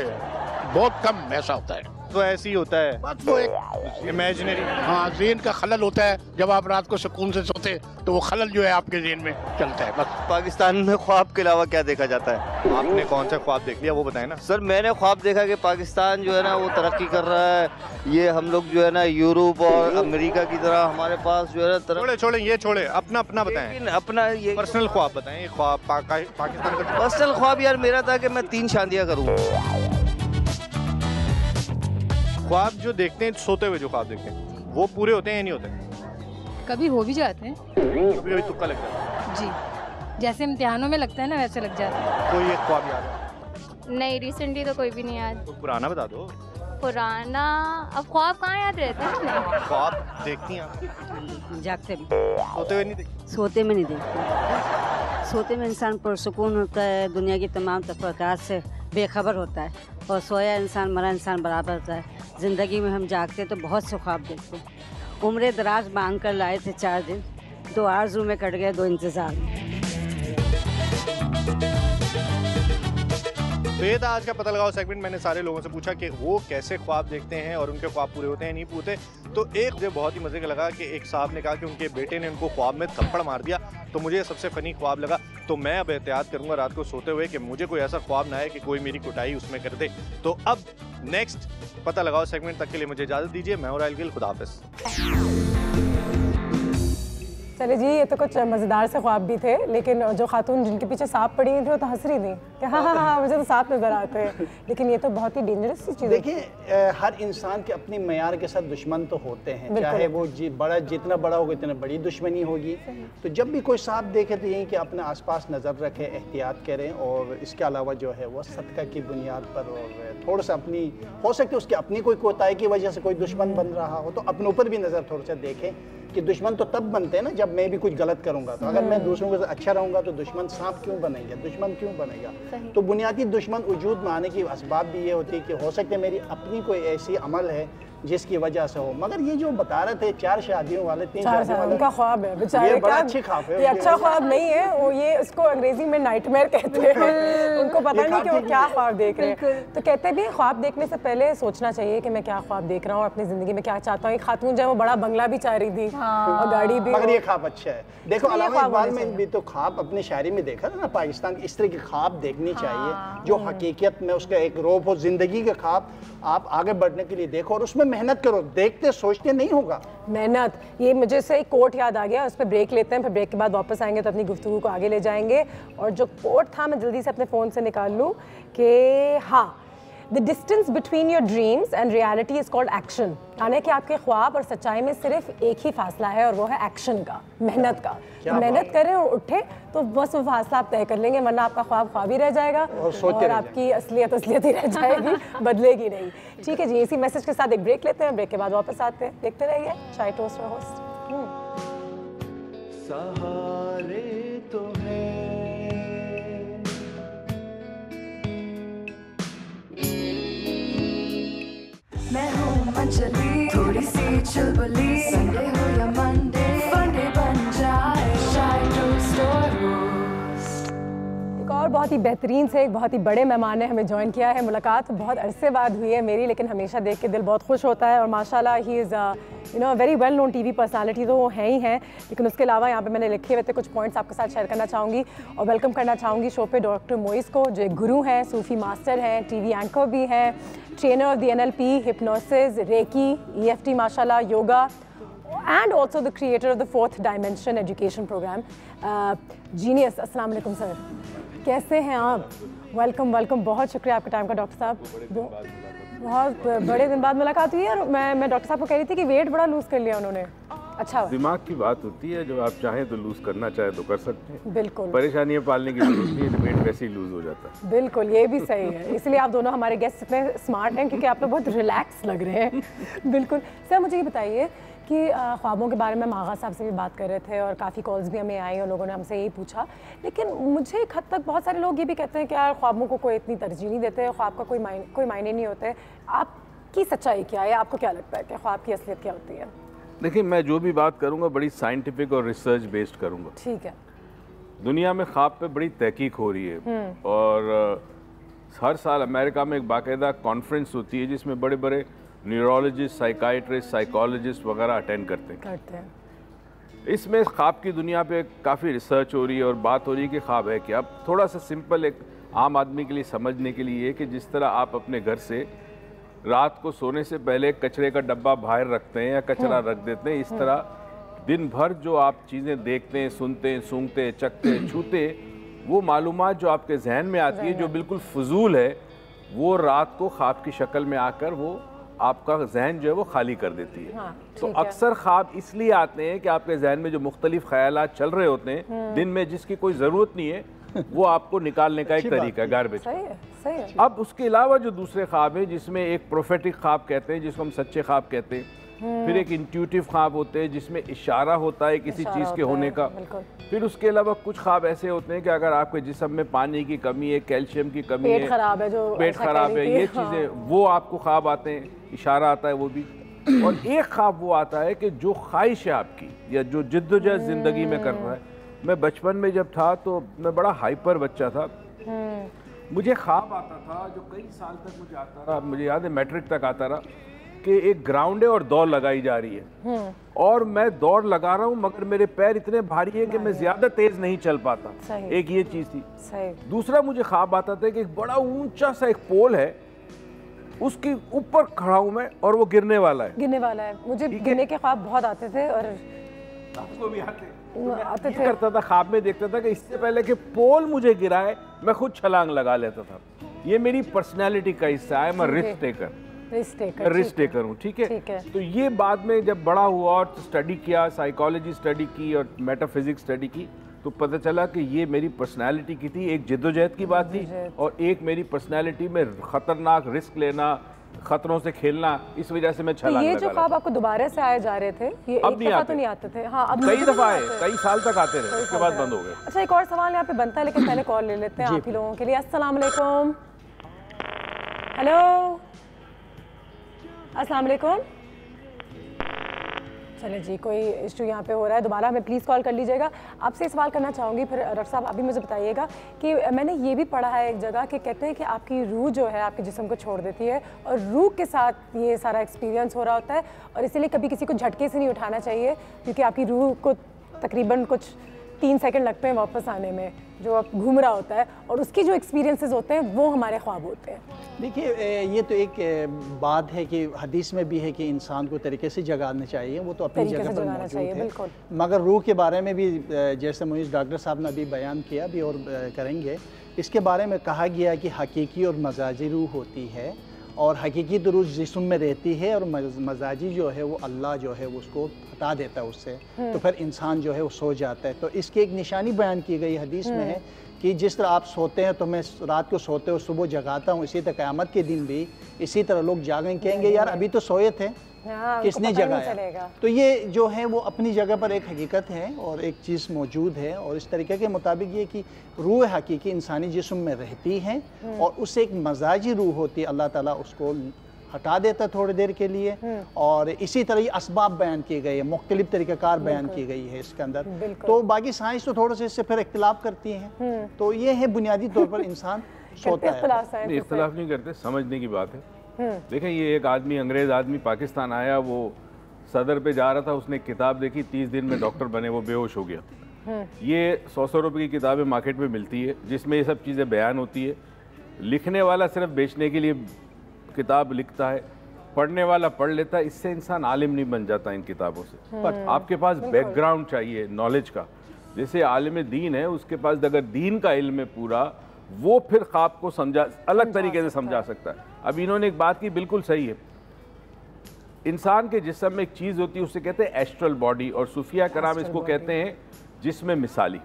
बहुत कम ऐसा होता है। तो ऐसे ही होता है, बस वो एक इमेजिनरी। हाँ, ज़हन का खलल होता है। जब आप रात को सुकून से सोते तो वो खलल जो है आपके ज़हन में चलता है। बस पाकिस्तान में ख्वाब के अलावा क्या देखा जाता है? आपने कौन सा ख्वाब देख लिया वो बताएं ना। सर मैंने ख्वाब देखा कि पाकिस्तान जो है ना वो तरक्की कर रहा है। ये हम लोग जो है ना यूरोप और अमेरिका की तरह हमारे पास जो है ना छोड़े अपना बताएं। अपना ये पर्सनल ख्वाब बताएं। ये ख्वाब पाकिस्तान का पर्सनल ख्वाब यार मेरा था कि मैं 3 शादियां करूं। ख्वाब जो देखते हैं, सोते हुए जो ख्वाब देखते हैं, वो पूरे होते हैं या नहीं होते? कभी हो भी जाते हैं, कभी तुक्का लग जाता है। जी, जैसे इम्तिहानों में लगता है ना वैसे लग जाता है। कोई एक ख्वाब याद है? नहीं, रिसेंटली तो कोई भी नहीं याद। तो पुराना बता दो। पुराना, अब ख्वाब कहाँ याद रहते हैं? ख्वाब देखती हैं आप? जागते भी, सोते हुए नहीं देखती? सोते में नहीं देखते। सोते में इंसान पुरसुकून होता है, दुनिया की तमाम तफक्कात से बेखबर होता है, और सोया इंसान मरा इंसान बराबर होता है। ज़िंदगी में हम जागते तो बहुत से ख्वाब देखते हैं। उम्र दराज बांध कर लाए थे 4 दिन, 2 आरज़ू में कट गए 2 इंतज़ार में। तो ये था आज का पता लगाओ सेगमेंट। मैंने सारे लोगों से पूछा कि वो कैसे ख्वाब देखते हैं और उनके ख्वाब पूरे होते हैं नहीं पूरे। तो एक मुझे बहुत ही मज़े का लगा कि एक साहब ने कहा कि उनके बेटे ने उनको ख्वाब में थप्पड़ मार दिया। तो मुझे सबसे फ़नी ख्वाब लगा। तो मैं अब एहतियात करूँगा रात को सोते हुए कि मुझे कोई ऐसा ख्वाब ना आए कि कोई मेरी कुटाई उसमें कर दे। तो अब नेक्स्ट पता लगाओ सेगमेंट तक के लिए मुझे इजाज़त दीजिए। मैं हूं राहिल गिल, खुदा हाफ़िज़। चले जी, ये तो कुछ मज़ेदार से ख्वाब भी थे, लेकिन जो खातून जिनके पीछे सांप पड़ी हुई थी वो तो हंस रही थी कि हाँ मुझे तो सांप नज़र आते हैं। लेकिन ये तो बहुत ही डेंजरस सी चीज़ है। देखिए, हर इंसान के अपनी मयार के साथ दुश्मन तो होते हैं, चाहे वो जितना बड़ा होगा इतना बड़ी दुश्मनी होगी। तो जब भी कोई सांप देखे तो यही कि अपने आसपास नज़र रखें, एहतियात करें, और इसके अलावा जो है वो सदका की बुनियाद पर और थोड़ा सा अपनी, हो सकती है उसकी अपनी कोई कोताही की वजह से कोई दुश्मन बन रहा हो, तो अपने ऊपर भी नज़र थोड़ा सा देखें कि दुश्मन तो तब बनते हैं ना जब मैं भी कुछ गलत करूंगा। तो अगर मैं दूसरों के साथ अच्छा रहूंगा तो दुश्मन सांप क्यों बनेंगे, दुश्मन क्यों बनेगा? तो बुनियादी दुश्मन वजूद में आने की असबाब भी ये होती है कि हो सकता है मेरी अपनी कोई ऐसी अमल है जिसकी वजह से हो। मगर ये जो बता रहे थे 4 शादियों वाले 3 शादियों वाले, उनका ख्वाब है बेचारे, ये बड़ा अच्छी ख्वाब है। ये अच्छा ख्वाब नहीं है वो, ये इसको अंग्रेजी में नाइटमेयर कहते हैं। उनको पता नहीं कि वो क्या ख्वाब देख रहे हैं। तो कहते भी ख्वाब देखने से पहले सोचना चाहिए कि मैं क्या ख्वाब देख रहा हूँ, अपनी जिंदगी में क्या चाहता हूँ। एक खातून जो है वो बड़ा बंगला भी चाह रही थी और गाड़ी भी। मगर ये ख्वाब अच्छा है। देखो अलामा इकबाल में भी तो ख्वाब अपनी शायरी में देखा था ना, पाकिस्तान की इस तरह की ख्वाब देखनी चाहिए जो हकीकत में उसका एक रोप हो। जिंदगी के ख्वाब आप आगे बढ़ने के लिए देखो और उसमें मेहनत करो, देखते सोचते नहीं होगा मेहनत। ये मुझे से एक कोट याद आ गया, उस पर ब्रेक लेते हैं, फिर ब्रेक के बाद वापस आएंगे तो अपनी गुफ्तगू को आगे ले जाएंगे। और जो कोट था मैं जल्दी से अपने फ़ोन से निकाल लूँ कि हाँ, the distance between your dreams and reality is called action. यानी कि आपके ख्वाब और सच्चाई में सिर्फ एक ही फासला है और वो है एक्शन का, मेहनत का। तो मेहनत करें और उठें तो बस वो फासला आप तय कर लेंगे, वरना आपका ख्वाब ख्वाब ही रह जाएगा और आपकी असलियत ही रह जाएगी, बदलेगी नहीं। ठीक है जी, इसी मैसेज के साथ एक ब्रेक लेते हैं, ब्रेक के बाद वापस आते हैं। देखते रहिए चाय टोस्ट और होस्ट। सहारे तो है मैं हूँ मंचली, थोड़ी सी चुलबुली। संडे हो या मंडे, फंडे बन जाए चाय टोस्ट और होस्ट। एक और बहुत ही बेहतरीन से एक बहुत ही बड़े मेहमान ने हमें ज्वाइन किया है। मुलाकात बहुत अरसे बाद हुई है मेरी, लेकिन हमेशा देख के दिल बहुत खुश होता है। और माशाल्लाह he is very well known TV personality तो वो हैं ही हैं, लेकिन उसके अलावा यहाँ पे मैंने लिखे हुए थे कुछ पॉइंट्स आपके साथ शेयर करना चाहूँगी। और वेलकम करना चाहूँगी शो पे डॉक्टर मोइस को, जो एक गुरु हैं, सूफ़ी मास्टर हैं, टीवी एंकर भी हैं, trainer of the NLP, hypnosis, reiki, EFT माशाल्लाह, yoga, and also the creator of the 4th Dimension education program. Genius, अस्सलाम वालेकुम सर, कैसे हैं आप? वेलकम, बहुत शुक्रिया आपके टाइम का डॉक्टर साहब। बहुत बड़े दिन बाद मुलाकात हुई है और मैं डॉक्टर साहब को कह रही थी कि वेट बड़ा लूज़ कर लिया उन्होंने। अच्छा, दिमाग की बात होती है, जब आप चाहें तो लूज़ करना चाहे तो कर सकते हैं। बिल्कुल, परेशानियां पालने की जरूरत नहीं है, वेट वैसे ही लूज़ हो जाता है। बिल्कुल, ये भी सही है। इसलिए आप दोनों हमारे गेस्ट इतने स्मार्ट हैं क्योंकि आप लोग बहुत रिलैक्स लग रहे हैं। बिल्कुल सर, मुझे ये बताइए कि ख्वाबों के बारे में मागा साहब से भी बात कर रहे थे और काफ़ी कॉल्स भी हमें आई और लोगों ने हमसे यही पूछा, लेकिन मुझे एक हद तक बहुत सारे लोग ये भी कहते हैं कि यार ख्वाबों को कोई इतनी तरजीह नहीं देते, ख्वाब का कोई मायने नहीं होते। आपकी सच्चाई क्या है? आपको क्या लगता है कि ख्वाब की असलियत क्या होती है? देखिए, मैं जो भी बात करूँगा बड़ी साइंटिफिक और रिसर्च बेस्ड करूँगा। ठीक है। दुनिया में ख्वाब पे बड़ी तहकीक हो रही है और हर साल अमेरिका में एक बाकायदा कॉन्फ्रेंस होती है जिसमें बड़े बड़े न्यूरोलॉजिस्ट, साइकाइट्रिस्ट, साइकोलॉजिस्ट वगैरह अटेंड करते हैं। इसमें ख्वाब की दुनिया पे काफ़ी रिसर्च हो रही है और बात हो रही है कि ख्वाब है क्या। अब थोड़ा सा सिंपल एक आम आदमी के लिए समझने के लिए कि जिस तरह आप अपने घर से रात को सोने से पहले कचरे का डब्बा बाहर रखते हैं या कचरा रख देते हैं, इस तरह दिन भर जो आप चीज़ें देखते हैं, सुनते हैं, सूंघते हैं, चखते हैं, छूते, वो मालूमात जो आपके जहन में आती है जो बिल्कुल फजूल है, वो रात को ख्वाब की शक्ल में आकर वो आपका जहन जो है वो खाली कर देती है। तो अक्सर ख्वाब इसलिए आते हैं कि आपके जहन में जो मुख्तलिफ ख्यालात चल रहे होते हैं दिन में, जिसकी कोई ज़रूरत नहीं है, वो आपको निकालने का एक तरीका है, गार्बेज। सही है। अब उसके अलावा जो दूसरे ख्वाब हैं जिसमें एक प्रोफेटिक ख्वाब कहते हैं जिसको हम सच्चे ख्वाब कहते हैं, फिर एक इंट्यूटिव ख्वाब होते हैं जिसमें इशारा होता है किसी चीज़ के होने का, फिर उसके अलावा कुछ ख्वाब ऐसे होते हैं कि अगर आपके जिस्म में पानी की कमी है, कैल्शियम की कमी है, पेट खराब है, पेट खराब है, ये चीज़ें वो आपको ख्वाब आते हैं, इशारा आता है वो भी। और एक ख्वाब वो आता है कि जो ख्वाहिश है आपकी या जो जिद्दोजहद ज़िंदगी में कर रहा है। मैं बचपन में जब था तो मैं बड़ा हाइपर बच्चा था, मुझे ख्वाब आता था जो कई साल तक मुझे आता रहा, मुझे याद है मैट्रिक तक आता रहा, कि एक ग्राउंड है और दौड़ लगाई जा रही है और मैं दौड़ लगा रहा हूँ मगर मेरे पैर इतने भारी हैं कि मैं ज़्यादा तेज़ नहीं चल पाता। एक ये चीज़ थी। दूसरा मुझे ख्वाब आता था कि एक बड़ा ऊंचा सा एक पोल है, उसके ऊपर खड़ा हूँ मैं और वो गिरने वाला है। मुझे गिरने के ख्वाब बहुत आते थे और आपको भी आते थे। करता था ख्वाब में, देखता था कि इससे पहले कि पोल मुझे गिराए मैं खुद छलांग लगा लेता था। ये मेरी पर्सनैलिटी का हिस्सा है, मैं रिस्क टेकर हूँ। ठीक है। तो ये बाद में जब बड़ा हुआ और स्टडी किया, साइकोलॉजी स्टडी की और मेटाफिजिक्स स्टडी की, तो पता चला कि ये मेरी पर्सनैलिटी की थी। एक जिद्दोजहद की बात थी और एक मेरी पर्सनैलिटी में खतरनाक रिस्क लेना, खतरों से खेलना, इस वजह से मैं छलांग लगा। ये जो ख्वाब आपको दोबारा से आए जा रहे थे, ये अब एक दफा तो नहीं आते थे? हाँ, अब कई दफा आए, कई साल तक आते रहे, उसके बाद बंद हो गए। अच्छा, एक और सवाल यहाँ पे बनता है लेकिन पहले कॉल ले लेते हैं आप ही लोगों के लिए। अस्सलाम वालेकुम। हेलो, अस्सलाम वालेकुम। चले जी, कोई इशू यहाँ पे हो रहा है, दोबारा हमें प्लीज़ कॉल कर लीजिएगा। आपसे सवाल करना चाहूँगी, फिर डॉक्टर साहब अभी मुझे बताइएगा कि मैंने ये भी पढ़ा है एक जगह कि कहते हैं कि आपकी रूह जो है आपके जिस्म को छोड़ देती है और रूह के साथ ये सारा एक्सपीरियंस हो रहा होता है और इसीलिए कभी किसी को झटके से नहीं उठाना चाहिए क्योंकि आपकी रूह को तकरीबन कुछ 3 सेकंड लगते हैं वापस आने में, जो अब घूम रहा होता है, और उसके जो एक्सपीरियंसेस होते हैं वो हमारे ख्वाब होते हैं। देखिए, ये तो एक बात है कि हदीस में भी है कि इंसान को तरीके से जगाना चाहिए, वो तो अपनी जगह पर मौजूद है। मगर रूह के बारे में भी जैसे मुझे डॉक्टर साहब ने अभी बयान किया, भी और करेंगे, इसके बारे में कहा गया कि हकीकी और मजाजी रूह होती है और हकीकी तो रूह जिस्म में रहती है और मजाजी जो है वो अल्लाह जो है वो उसको हटा देता है उससे, तो फिर इंसान जो है वो सो जाता है। तो इसकी एक निशानी बयान की गई हदीस में है कि जिस तरह आप सोते हैं तो मैं रात को सोते हो सुबह जगाता हूँ, इसी तरह क़यामत के दिन भी इसी तरह लोग जागेंगे, कहेंगे यार अभी तो सोए थे, किसने जगाया। तो ये जो है वो अपनी जगह पर एक हकीकत है और एक चीज़ मौजूद है और इस तरीके के मुताबिक ये कि रूह हकीकी इंसानी जिस्म में रहती है और उससे एक मजाजी रूह होती है, अल्लाह ताला उसको हटा देता थोड़ी देर के लिए। और इसी तरह ये असबाब बयान किए गए हैं, मुख्तलिफ तरीक़ाकार बयान की गई है इसके अंदर। तो बाकी साइंस तो थोड़ा सा इससे फिर इख्तिलाफ करती हैं। तो ये है बुनियादी तौर पर इंसान सोता है, इख्तिलाफ नहीं करते, समझने की बात है। देखें, ये एक आदमी, अंग्रेज़ आदमी पाकिस्तान आया, वो सदर पे जा रहा था, उसने किताब देखी, 30 दिन में डॉक्टर बने, वो बेहोश हो गया। ये 100 रुपये की किताबें मार्केट में मिलती है जिसमें ये सब चीज़ें बयान होती है। लिखने वाला सिर्फ बेचने के लिए किताब लिखता है, पढ़ने वाला पढ़ लेता है, इससे इंसान आलिम नहीं बन जाता इन किताबों से। पर आपके पास बैकग्राउंड चाहिए नॉलेज का। जैसे आलिम दीन है, उसके पास अगर दीन का इल्म है पूरा, वो फिर ख्वाब को अलग तरीके से समझा सकता है। अब इन्होंने एक बात की, बिल्कुल सही है, इंसान के जिस्म में एक चीज़ होती है, उसे कहते हैं एस्ट्रल बॉडी, और सूफिया कराम इसको कहते हैं जिस्म मिसाली।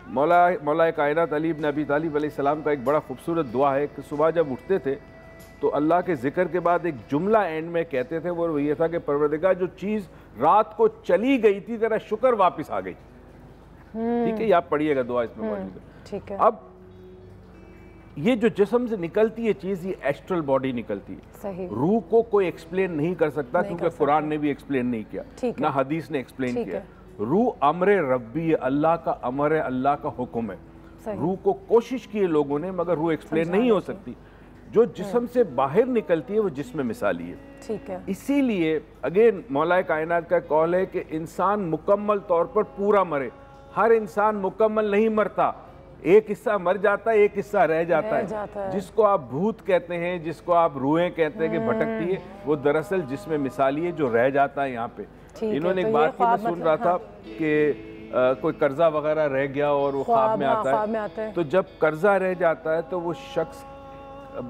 मौला कायनात अली इब्न अबी तालिब अलैहिस्सलाम का एक बड़ा खूबसूरत दुआ है कि सुबह जब उठते थे तो अल्लाह के जिक्र के बाद एक जुमला एंड में कहते थे, वो ये था कि परवरदिगार, जो चीज़ रात को चली गई थी तेरा शुक्र वापस आ गई। ठीक है, ये आप पढ़िएगा, दुआ इसमें मौजूद है। ठीक है। अब ये जो जिस्म से निकलती है चीज़, ये एस्ट्रल बॉडी निकलती है। सही। रूह को कोई एक्सप्लेन नहीं कर सकता क्योंकि कुरान ने भी एक्सप्लेन नहीं किया, ना हदीस ने एक्सप्लेन किया। रूह अमर रब्बी है, अल्लाह का अमर है, अल्लाह का हुक्म है। रूह को कोशिश की है लोगों ने, मगर रूह एक्सप्लेन नहीं हो सकती। जो जिस्म से बाहर निकलती है वो जिस्म में मिसाली है। ठीक है। इसीलिए अगेन मौलाए कायनात का कौल है कि इंसान मुकम्मल तौर पर पूरा मरे। हर इंसान मुकम्मल नहीं मरता, एक हिस्सा मर जाता है, एक हिस्सा रह जाता है। जिसको आप भूत कहते हैं, जिसको आप रूहें कहते हैं कि भटकती है, वो दरअसल जिसमें मिसाली है जो रह जाता है यहाँ पे। इन्होंने एक बात की मैं सुन रहा था कि कोई कर्जा वगैरह रह गया और वो ख्वाब में आता है। तो जब कर्जा रह जाता है तो वो शख्स,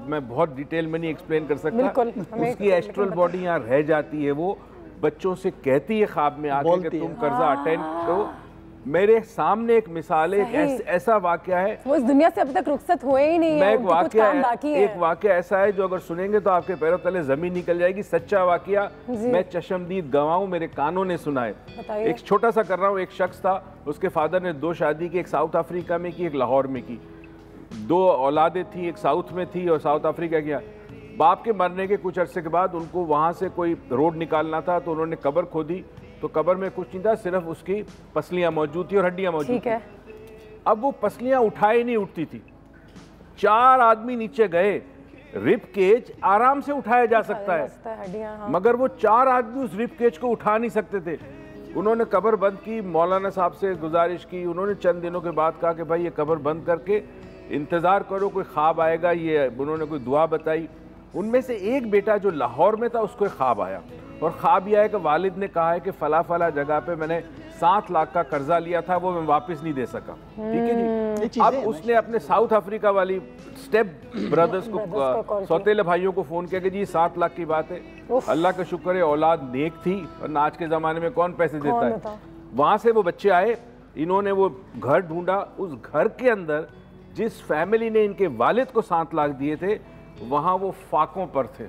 मैं बहुत डिटेल में नहीं एक्सप्लेन कर सकता, उसकी एस्ट्रल बॉडी यहाँ रह जाती है। वो बच्चों से कहती है ख्वाब में आके कि तुम कर्जा अटेंड करो। मेरे सामने एक मिसाल है, ऐसा वाकया है, वो इस दुनिया से अब तक रुखसत हुए ही नहीं है, एक वाकया ऐसा है जो अगर सुनेंगे तो आपके पैरों तले जमीन निकल जाएगी। सच्चा वाकया, मैं चशमदीद गवाह हूं, मेरे कानों ने सुना है। एक छोटा सा कर रहा हूँ। एक शख्स था, उसके फादर ने 2 शादी की, एक साउथ अफ्रीका में की, एक लाहौर में की। 2 औलादें थी, एक साउथ में थी और साउथ अफ्रीका किया। बाप के मरने के कुछ अरसे के बाद उनको वहाँ से कोई रोड निकालना था, तो उन्होंने कब्र खोदी। तो कब्र में कुछ नहीं था, सिर्फ उसकी पसलियाँ मौजूद थी और हड्डियाँ मौजूद थी। अब वो पसलियाँ उठाई नहीं उठती थी। 4 आदमी नीचे गए, रिप केज आराम से उठाया जा सकता है, मगर वो 4 आदमी उस रिप केज को उठा नहीं सकते थे। उन्होंने कब्र बंद की, मौलाना साहब से गुजारिश की। उन्होंने चंद दिनों के बाद कहा कि भाई ये कब्र बंद करके इंतज़ार करो, कोई ख्वाब आएगा। ये उन्होंने कोई दुआ बताई। उनमें से एक बेटा जो लाहौर में था, उसको एक ख्वाब आया, और ख्वाब यह है कि वालिद ने कहा है कि फला फला जगह पे मैंने 7 लाख का कर्जा लिया था, वो मैं वापस नहीं दे सका। ठीक है जी। अब उसने अपने साउथ अफ्रीका वाली स्टेप ब्रदर्स को, सौतेले भाइयों को फ़ोन किया कि जी 7 लाख की बात है। अल्लाह का शुक्र है औलाद नेक थी, वरना आज के ज़माने में कौन पैसे देता है। वहाँ से वो बच्चे आए, इन्होंने वो घर ढूंढा। उस घर के अंदर जिस फैमिली ने इनके वालिद को 7 लाख दिए थे, वहाँ वो फाकों पर थे।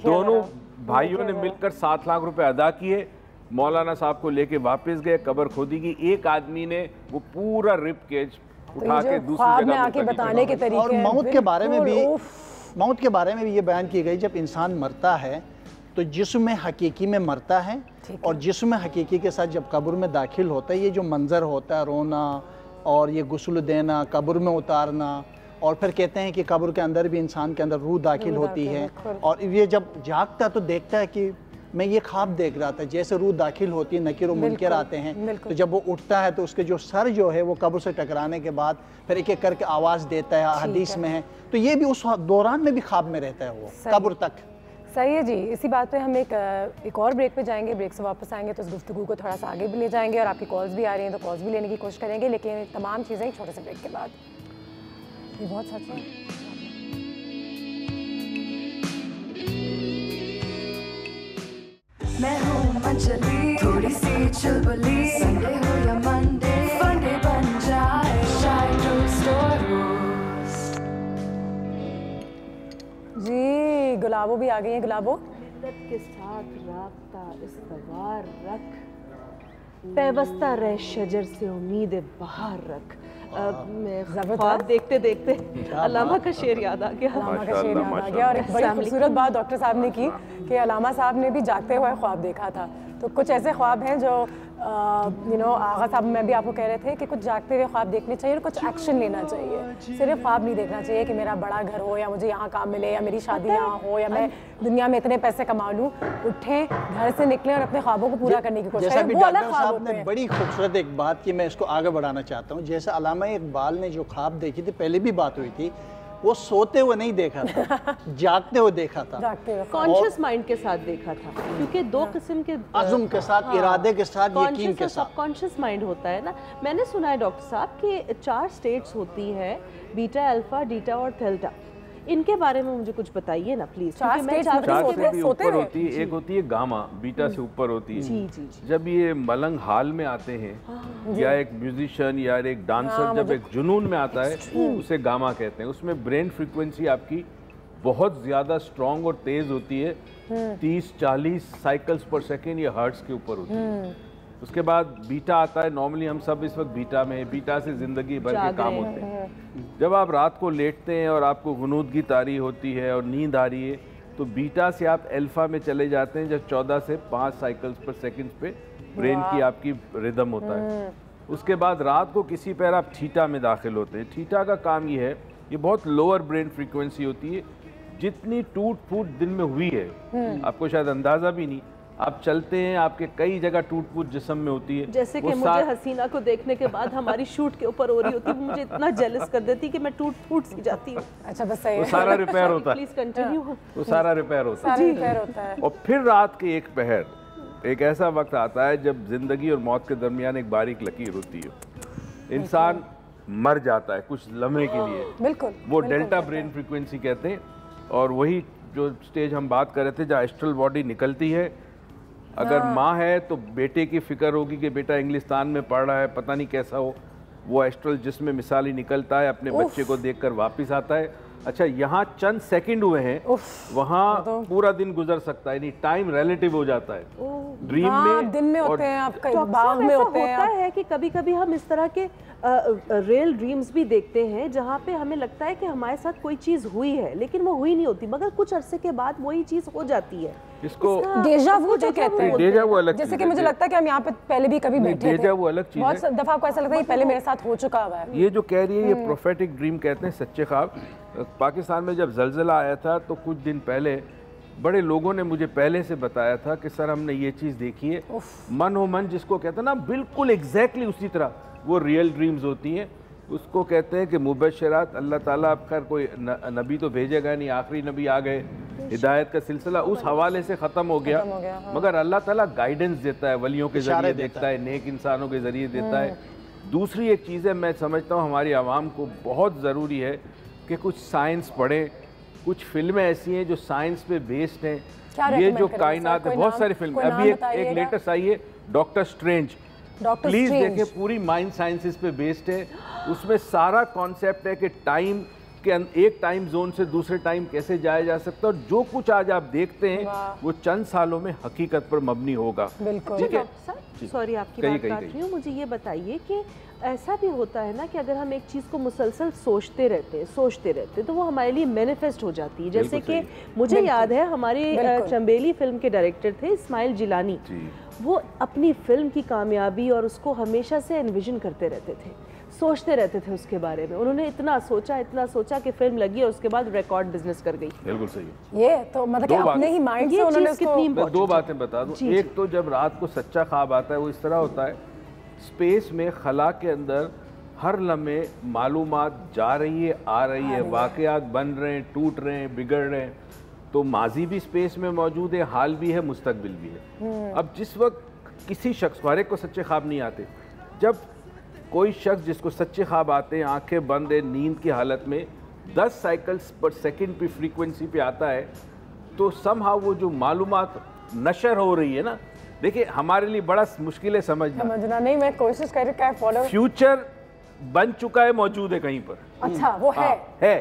दोनों भाइयों ने मिलकर 7 लाख रुपए अदा किए। मौलाना साहब को लेके वापस गए, कब्र खोदी की। एक आदमी ने वो पूरा रिप केज उठा के दूसरी जगह आके बताने के तरीके। और मौत के बारे में भी ये बयान की गई, जब इंसान मरता है तो जिस्म हकीकी में मरता है, और जिस्म हकीकी के साथ जब कब्र में दाखिल होता है, ये जो मंजर होता है, रोना और ये गुस्ल देना, कब्र में उतारना, और फिर कहते हैं कि कब्र के अंदर भी इंसान के अंदर रूह दाखिल होती है। और ये जब जागता तो देखता है कि मैं ये ख्वाब देख रहा था, जैसे रूह दाखिल होती है, नकीर और मुनकर आते हैं। तो जब वो उठता है तो उसके जो सर जो है वो कब्र से टकराने के बाद फिर एक एक करके आवाज़ देता है, हदीस में है। तो ये भी उस दौरान में भी ख्वाब में रहता है वो कब्र तक। सही है जी। इसी बात पे हम एक और ब्रेक पे जाएंगे। ब्रेक से वापस आएंगे तो इस गुफ्तगू को थोड़ा सा आगे भी ले जाएंगे, और आपकी कॉल्स भी आ रही हैं तो कॉल्स भी लेने की कोशिश करेंगे, लेकिन तमाम चीज़ें एक छोटे से ब्रेक के बाद। ये बहुत सच है। मैं हूँ अंजलि, थोड़ी सी चुलबुली, संडे हो या मंडे, फंडे बन जाए, शायद जी। गुलाबो भी आ गई हैं। गुलाबो, के साथ राब्ता इस्तवार रख, पैबस्ता रह शजर से उम्मीद बहार रख। ख्वाब देखते देखते अलामा का शेर याद आ गया। अलामा का शेर याद आ गया। और एक बड़ी खूबसूरत बात डॉक्टर साहब ने की कि अलामा साहब ने भी जागते हुए ख्वाब देखा था। तो कुछ ऐसे ख्वाब हैं जो आगा साहब मैं भी आपको कह रहे थे कि कुछ जागते हुए ख्वाब देखने चाहिए और कुछ एक्शन लेना चाहिए। सिर्फ ख्वाब नहीं देखना चाहिए कि मेरा बड़ा घर हो, या मुझे यहाँ काम मिले, या मेरी शादी यहाँ हो, या मैं दुनिया में इतने पैसे कमा लूँ। उठें, घर से निकलें और अपने ख्वाबों को पूरा करने की कोशिश करें। वो अलग ख्वाब होते हैं। बड़ी खूबसूरत एक बात की मैं इसको आगे बढ़ाना चाहता हूँ। जैसे अल्लामा इकबाल ने जो ख्वाब देखी थी, पहले भी बात हुई थी, वो सोते हुए नहीं देखा था, जागते हुए देखा था, कॉन्शियस माइंड के साथ देखा था। क्योंकि 2 किस्म के अज़्म के साथ, इरादे के साथ, यकीन के साथ, सबकॉन्शियस माइंड होता है ना। मैंने सुना है डॉक्टर साहब कि 4 स्टेट्स होती है, बीटा, अल्फा, डीटा और थेल्टा। इनके बारे में मुझे कुछ बताइए ना प्लीज। 4 से भी ऊपर होती है। एक होती है गामा, बीटा से ऊपर होती है। जी। जब ये मलंग हाल में आते हैं, या एक म्यूजिशियन या एक डांसर जब एक जुनून में आता है, उसे गामा कहते हैं। उसमें ब्रेन फ्रीक्वेंसी आपकी बहुत ज़्यादा स्ट्रॉन्ग और तेज़ होती है, 30-40 साइकिल्स पर सेकेंड या हर्ट्स के ऊपर होती है। उसके बाद बीटा आता है। नॉर्मली हम सब इस वक्त बीटा में हैं। बीटा से ज़िंदगी भर के काम होते हैं। जब आप रात को लेटते हैं और आपको गुनूदगी तारी होती है और नींद आ रही है, तो बीटा से आप अल्फा में चले जाते हैं, जब 14 से 5 साइकिल्स पर सेकंड पे ब्रेन की आपकी रिदम होता है। उसके बाद रात को किसी पैर आप थीटा में दाखिल होते हैं। थीटा का काम ये है, ये बहुत लोअर ब्रेन फ्रीक्वेंसी होती है, जितनी टूट फूट दिन में हुई है आपको शायद अंदाजा भी नहीं। आप चलते हैं, आपके कई जगह टूट फूट जिस्म में होती है। जैसे कि मुझे हसीना को देखने के बाद हमारी शूट के ऊपर हो रही होती है, मुझे इतना जेलस कर देती कि मैं टूट फूट सी जाती हूँ। अच्छा बस सही है। वो सारा रिपेयर होता है। Please continue. वो सारा रिपेयर होता है। और फिर रात के एक पहर एक ऐसा वक्त आता है जब जिंदगी और मौत के दरमियान एक बारीक लकीर होती है। इंसान मर जाता है कुछ लम्हे के लिए। बिल्कुल। वो डेल्टा ब्रेन फ्रीक्वेंसी कहते हैं, और वही जो स्टेज हम बात कर रहे थे जहाँ एस्ट्रल बॉडी निकलती है। अगर माँ है तो बेटे की फिक्र होगी कि बेटा इंग्लिस्तान में पढ़ रहा है, पता नहीं कैसा हो। वो एस्ट्रल जिसमें मिसाली निकलता है, अपने बच्चे को देखकर वापस आता है। अच्छा, यहाँ चंद सेकंड हुए हैं, वहाँ पूरा दिन गुजर सकता है, यानी टाइम रिलेटिव हो जाता है। ड्रीम में दिन में होते हैं, आप बाग में होते हैं। होता है कि कभी कभी हम इस तरह के रियल ड्रीम्स भी देखते हैं जहाँ पे हमें लगता है कि हमारे साथ कोई चीज हुई है, लेकिन वो हुई नहीं होती, मगर कुछ अरसे के बाद वही चीज हो जाती है। इसको डेजा वू जो कहते हैं। डेजा वू अलग, जैसे कि मुझे लगता है कि हम यहाँ पे पहले भी कभी बैठे थे। डेजा वू अलग चीज है। बहुत दफा आपको ऐसा लगता है कि पहले मेरे साथ हो चुका हुआ है। ये जो कह रही है ये प्रोफेटिक ड्रीम कहते हैं, सच्चे ख्वाब। पाकिस्तान में जब ज़लज़ला आया था तो कुछ दिन पहले बड़े लोगों ने मुझे पहले से बताया था कि सर हमने ये चीज़ देखी है। मन हो मन जिसको कहते हैं ना, बिल्कुल एग्जैक्टली उसी तरह वो रियल ड्रीम्स होती हैं। उसको कहते हैं कि मुबशरात। अल्लाह ताला अब खैर कोई नबी तो भेजेगा नहीं, आखिरी नबी आ गए, हिदायत का सिलसिला उस हवाले से ख़त्म हो गया। मगर अल्लाह ताला गाइडेंस देता है, वलियों के ज़रिए देता है, नेक इंसानों के ज़रिए देता है। दूसरी एक चीज़ है, मैं समझता हूँ हमारी आवाम को बहुत ज़रूरी है कि कुछ साइंस पढ़ें। कुछ फिल्में ऐसी हैं जो साइंस पे बेस्ड हैं। ये जो कायनात है, बहुत सारी फिल्म, अभी एक लेटेस्ट आई है डॉक्टर स्ट्रेंज, प्लीज देखें, पूरी माइंड साइंसेस पे बेस्ड है। उसमें सारा कॉन्सेप्ट है कि टाइम के एक टाइम जोन से दूसरे टाइम कैसे जाया जा सकता है, और जो कुछ आज आप देखते हैं वो चंद सालों में हकीकत पर मबनी होगा। बिल्कुल। ठीक है, सॉरी आपकी बात काट रही हूँ, मुझे ये बताइए कि ऐसा भी होता है ना कि अगर हम एक चीज़ को मुसलसल सोचते रहते तो वो हमारे लिए मैनिफेस्ट हो जाती है। जैसे कि मुझे याद है हमारे चंबेली फिल्म के डायरेक्टर थे इस्माइल जिलानी, वो अपनी फिल्म की कामयाबी और उसको हमेशा से एनविजन करते रहते थे, सोचते रहते थे उसके बारे में। उन्होंने इतना सोचा कि फिल्म लगी और उसके बाद रिकॉर्ड बिजनेस कर गई। बिल्कुल सही। ये तो मतलब कि अपने ही माइंड से उन्होंने मैं दो बातें बता दूं। एक तो जब रात को सच्चा ख्वाब आता है वो इस तरह होता है, स्पेस में खला के अंदर हर लम्हे मालूमात जा रही है, आ रही है, वाक़यात बन रहे हैं, टूट रहे हैं, बिगड़ रहे हैं। तो माजी भी स्पेस में मौजूद है, हाल भी है, मुस्तकबिल भी है। अब जिस वक्त किसी शख्स को, हर एक को सच्चे ख्वाब नहीं आते, जब कोई शख्स जिसको सच्चे ख्वाब आते हैं, आंखें बंद है, नींद की हालत में 10 साइकिल्स पर सेकंड पे फ्रीक्वेंसी पे आता है, तो समहाउ वो जो मालूमात नशर हो रही है ना, देखिए हमारे लिए बड़ा मुश्किल है समझना। नहीं, मैं कोशिश कर रही हूँ फॉलो। फ्यूचर बन चुका है, मौजूद है कहीं पर। अच्छा, वो है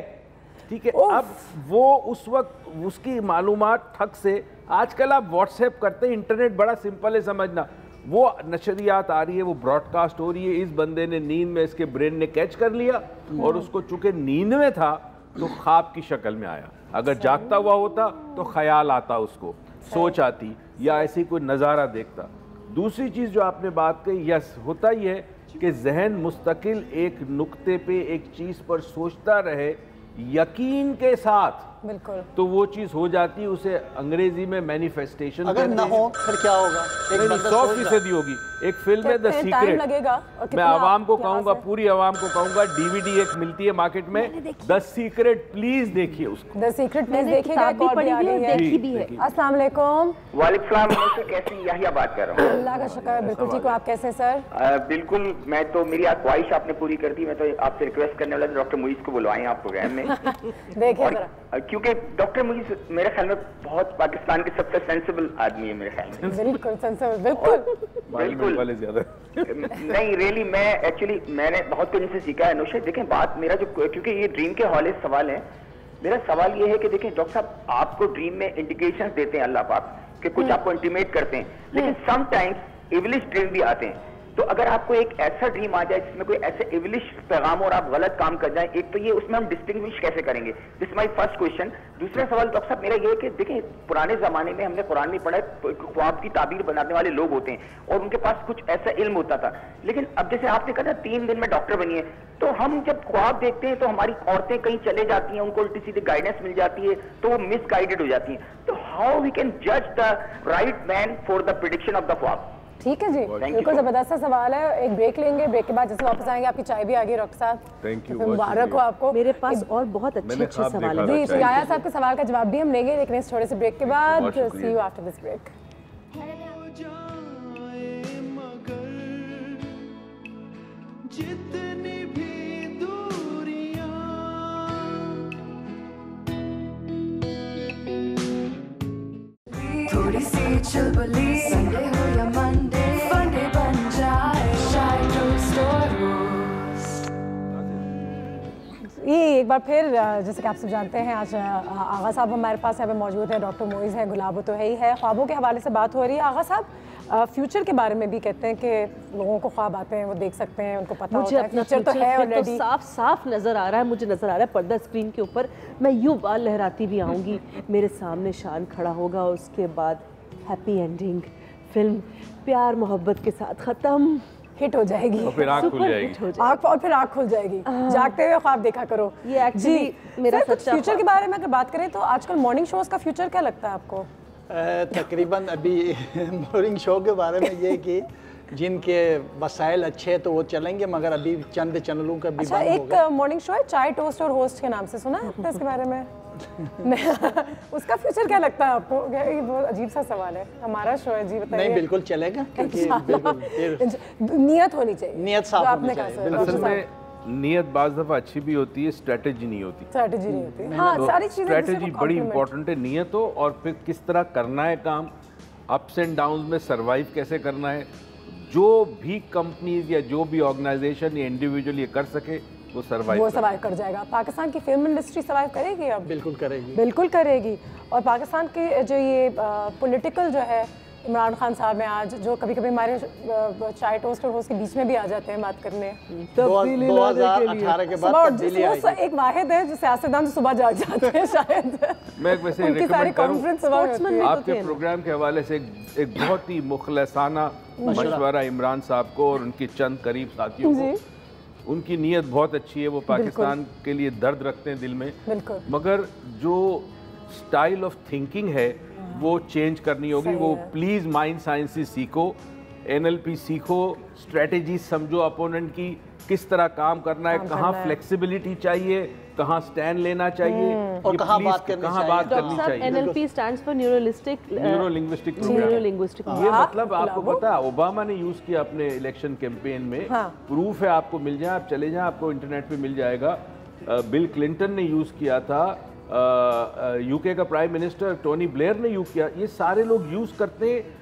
ठीक है। अब वो उस वक्त उसकी मालूमात ठग से, आजकल आप व्हाट्सएप करते हैं, इंटरनेट बड़ा सिंपल है समझना, वो नशरियात आ रही है, वो ब्रॉडकास्ट हो रही है, इस बंदे ने नींद में, इसके ब्रेन ने कैच कर लिया और उसको चूंकि नींद में था तो ख्वाब की शक्ल में आया। अगर जागता हुआ होता तो ख्याल आता, उसको सोच आती या ऐसी कोई नज़ारा देखता। दूसरी चीज़ जो आपने बात कही, यस होता ही है कि जहन मुस्तकिल एक नुक्ते पे एक चीज़ पर सोचता रहे यकीन के साथ, बिल्कुल, तो वो चीज हो जाती है, उसे अंग्रेजी में मैनिफेस्टेशन। अगर ना हो फिर क्या होगा? 100% होगी। एक फिल्म है द सीक्रेट, मैं आवाम को कहूंगा, पूरी आवाम को कहूंगा, DVD एक मिलती है मार्केट में, द सीक्रेट, प्लीज देखिए उसको। द सीक्रेट प्लीज देखिएगा, देखी भी है। अस्सलाम वालेकुम। वालेकुम सलाम। कैसे यहिया बात कर रहा हूँ। अल्लाह का शुक्र, बिल्कुल ठीक हूँ, आप कैसे सर? बिल्कुल, मैं तो, मेरी आज ख्वाहिश आपने पूरी कर दी। मैं तो आपसे रिक्वेस्ट करने वाला डॉक्टर मुईज को बुलवाएं आप प्रोग्राम में। देखिए क्योंकि डॉक्टर मुईज मेरे ख्याल में बहुत पाकिस्तान के सबसे सेंसिबल आदमी है मेरे ख्याल में। बिल्कुल सेंसिबल, बिल्कुल वाले ज्यादा नहीं रियली, मैंने बहुत कुछ इनसे सीखा है। अनुषा देखें, बात मेरा जो, क्योंकि ये ड्रीम के हवाले से सवाल है, मेरा सवाल ये है कि देखें डॉक्टर साहब, आपको ड्रीम में इंडिकेशंस देते हैं अल्लाह पाक कि कुछ आपको इंटीमेट करते हैं, लेकिन समटाइम्स इवलिश ड्रीम भी आते हैं। तो अगर आपको एक ऐसा ड्रीम आ जाए जिसमें कोई ऐसे इवलिश पैगाम और आप गलत काम कर जाएं, एक तो ये उसमें हम डिस्टिंग्विश कैसे करेंगे? This my first question. दूसरा सवाल डॉक्टर साहब मेरा ये है कि देखिए पुराने जमाने में हमने कुरान में पढ़ा है ख्वाब की ताबीर बनाने वाले लोग होते हैं और उनके पास कुछ ऐसा इल्म होता था, लेकिन अब जैसे आपने कहा 3 दिन में डॉक्टर बनिए, तो हम जब ख्वाब देखते हैं तो हमारी औरतें कहीं चले जाती हैं, उनको उल्टी सीधी गाइडेंस मिल जाती है तो वो मिसगाइडेड हो जाती हैं। तो हाउ वी कैन जज the right man for the prediction of the ख्वाब? ठीक है जी, बिल्कुल जबरदस्त सा सवाल है। एक ब्रेक लेंगे, ब्रेक के बाद जैसे वापस आएंगे आपकी चाय भी आ गई डॉक्टर साहब। थैंक यू, मुबारक हो आपको। मेरे पास और बहुत अच्छे सवाल हैं जी, तो याया साहब के सवाल का जवाब भी हम लेंगे लेकिन इस थोड़े से ब्रेक के बाद। सी यू आफ्टर दिस ब्रेक। जितनी भी दूरियां थोड़ी सी चुलबुली, संडे हो या मंडे, फंडे बन जाए शाय टोस्ट और रोस्ट। ये एक बार फिर जैसे कि आप सब जानते हैं आज आगा साहब हमारे पास यहाँ पे मौजूद है, डॉक्टर मोइज़ हैं, गुलाबो तो है ही है। ख्वाबों के हवाले से बात हो रही है। आगा साहब फ्यूचर के बारे में भी कहते हैं कि लोगों को ख्वाब आते हैं, वो देख सकते हैं, उनको पता होता है फ्यूचर तो है ऑलरेडी, साफ साफ नजर आ रहा है। मुझे नजर आ रहा है पर्दा स्क्रीन के ऊपर मैं यूं बाल लहराती भी आऊंगी, मेरे सामने शान खड़ा होगा, उसके बाद हैप्पी एंडिंग, फिल्म प्यार मोहब्बत के साथ खत्म, हिट हो जाएगी और फिर आँख खुल जाएगी, आँख और फिर आँख खुल जाएगी। जागते हुए ख्वाब देखा करो। ये एक्चुअली मेरा सच्चा फ्यूचर के बारे में अगर बात करें तो आजकल मॉर्निंग शोज का फ्यूचर क्या लगता है आपको? तकरीबन अभी मॉर्निंग शो के बारे में ये कि जिनके वसाइल अच्छे हैं तो वो चलेंगे, मगर अभी चंद चैनलों का भी अच्छा, एक मॉर्निंग शो है चाय टोस्ट और होस्ट के नाम से, सुना है आपने इसके बारे में? उसका फ्यूचर क्या लगता है आपको? ये बहुत अजीब सा सवाल है। हमारा शो है जी, बताइए। नहीं, बिल्कुल चलेगा क्योंकि बिल्कुल नियत होनी चाहिए, नियत साफ होनी चाहिए। असल में नियत बाज़ दफ़ा अच्छी भी होती है, स्ट्रेटजी नहीं होती। स्ट्रेटजी नहीं होती, हाँ, सारी चीजें स्ट्रेटजी बड़ी इंपॉर्टेंट है। नियत हो और फिर किस तरह करना है काम, अप्स एंड डाउन में सरवाइव कैसे करना है। जो भी कंपनीज या जो भी ऑर्गेनाइजेशन या इंडिविजुअल ये कर सके वो सर्वाइव कर जाएगा। पाकिस्तान की फिल्म इंडस्ट्री सर्वाइव करेगी अब? बिल्कुल करेगी, बिल्कुल करेगी। और पाकिस्तान के जो ये पॉलिटिकल जो है, इमरान खान साहब हैं आज जो कभी कभी हमारे चाय टोस्ट और होस्ट के बीच में भी आ जाते हैं बात करने। 2018 के बाद एक वाहिद है जो सियासतदान जो सुबह जाग जाते हैं शायद। मैं वैसे रिकमेंड करूं आपके प्रोग्राम के हवाले से एक बहुत ही मुखलसाना मशवरा इमरान साहब को और उनके चंद करीब साथियों को। उनकी नीयत बहुत अच्छी है, वो पाकिस्तान के लिए दर्द रखते हैं दिल में, मगर जो स्टाइल ऑफ थिंकिंग है वो चेंज करनी होगी। वो प्लीज़ माइंड साइंसेस सीखो, NLP सीखो, स्ट्रेटेजी समझो अपोनेंट की, किस तरह काम करना है, कहाँ फ्लेक्सिबिलिटी चाहिए, कहाँ स्टैंड लेना चाहिए और कहाँ बात करनी चाहिए। NLP stands for neurolinguistic program. ये मतलब आपको पता है ओबामा ने यूज किया अपने इलेक्शन कैंपेन में, प्रूफ है, आपको मिल जाए, आप चले जाएं, आपको इंटरनेट पे मिल जाएगा। बिल क्लिंटन ने यूज किया था, यूके का प्राइम मिनिस्टर टोनी ब्लेयर ने यूज किया। ये सारे लोग यूज करते हैं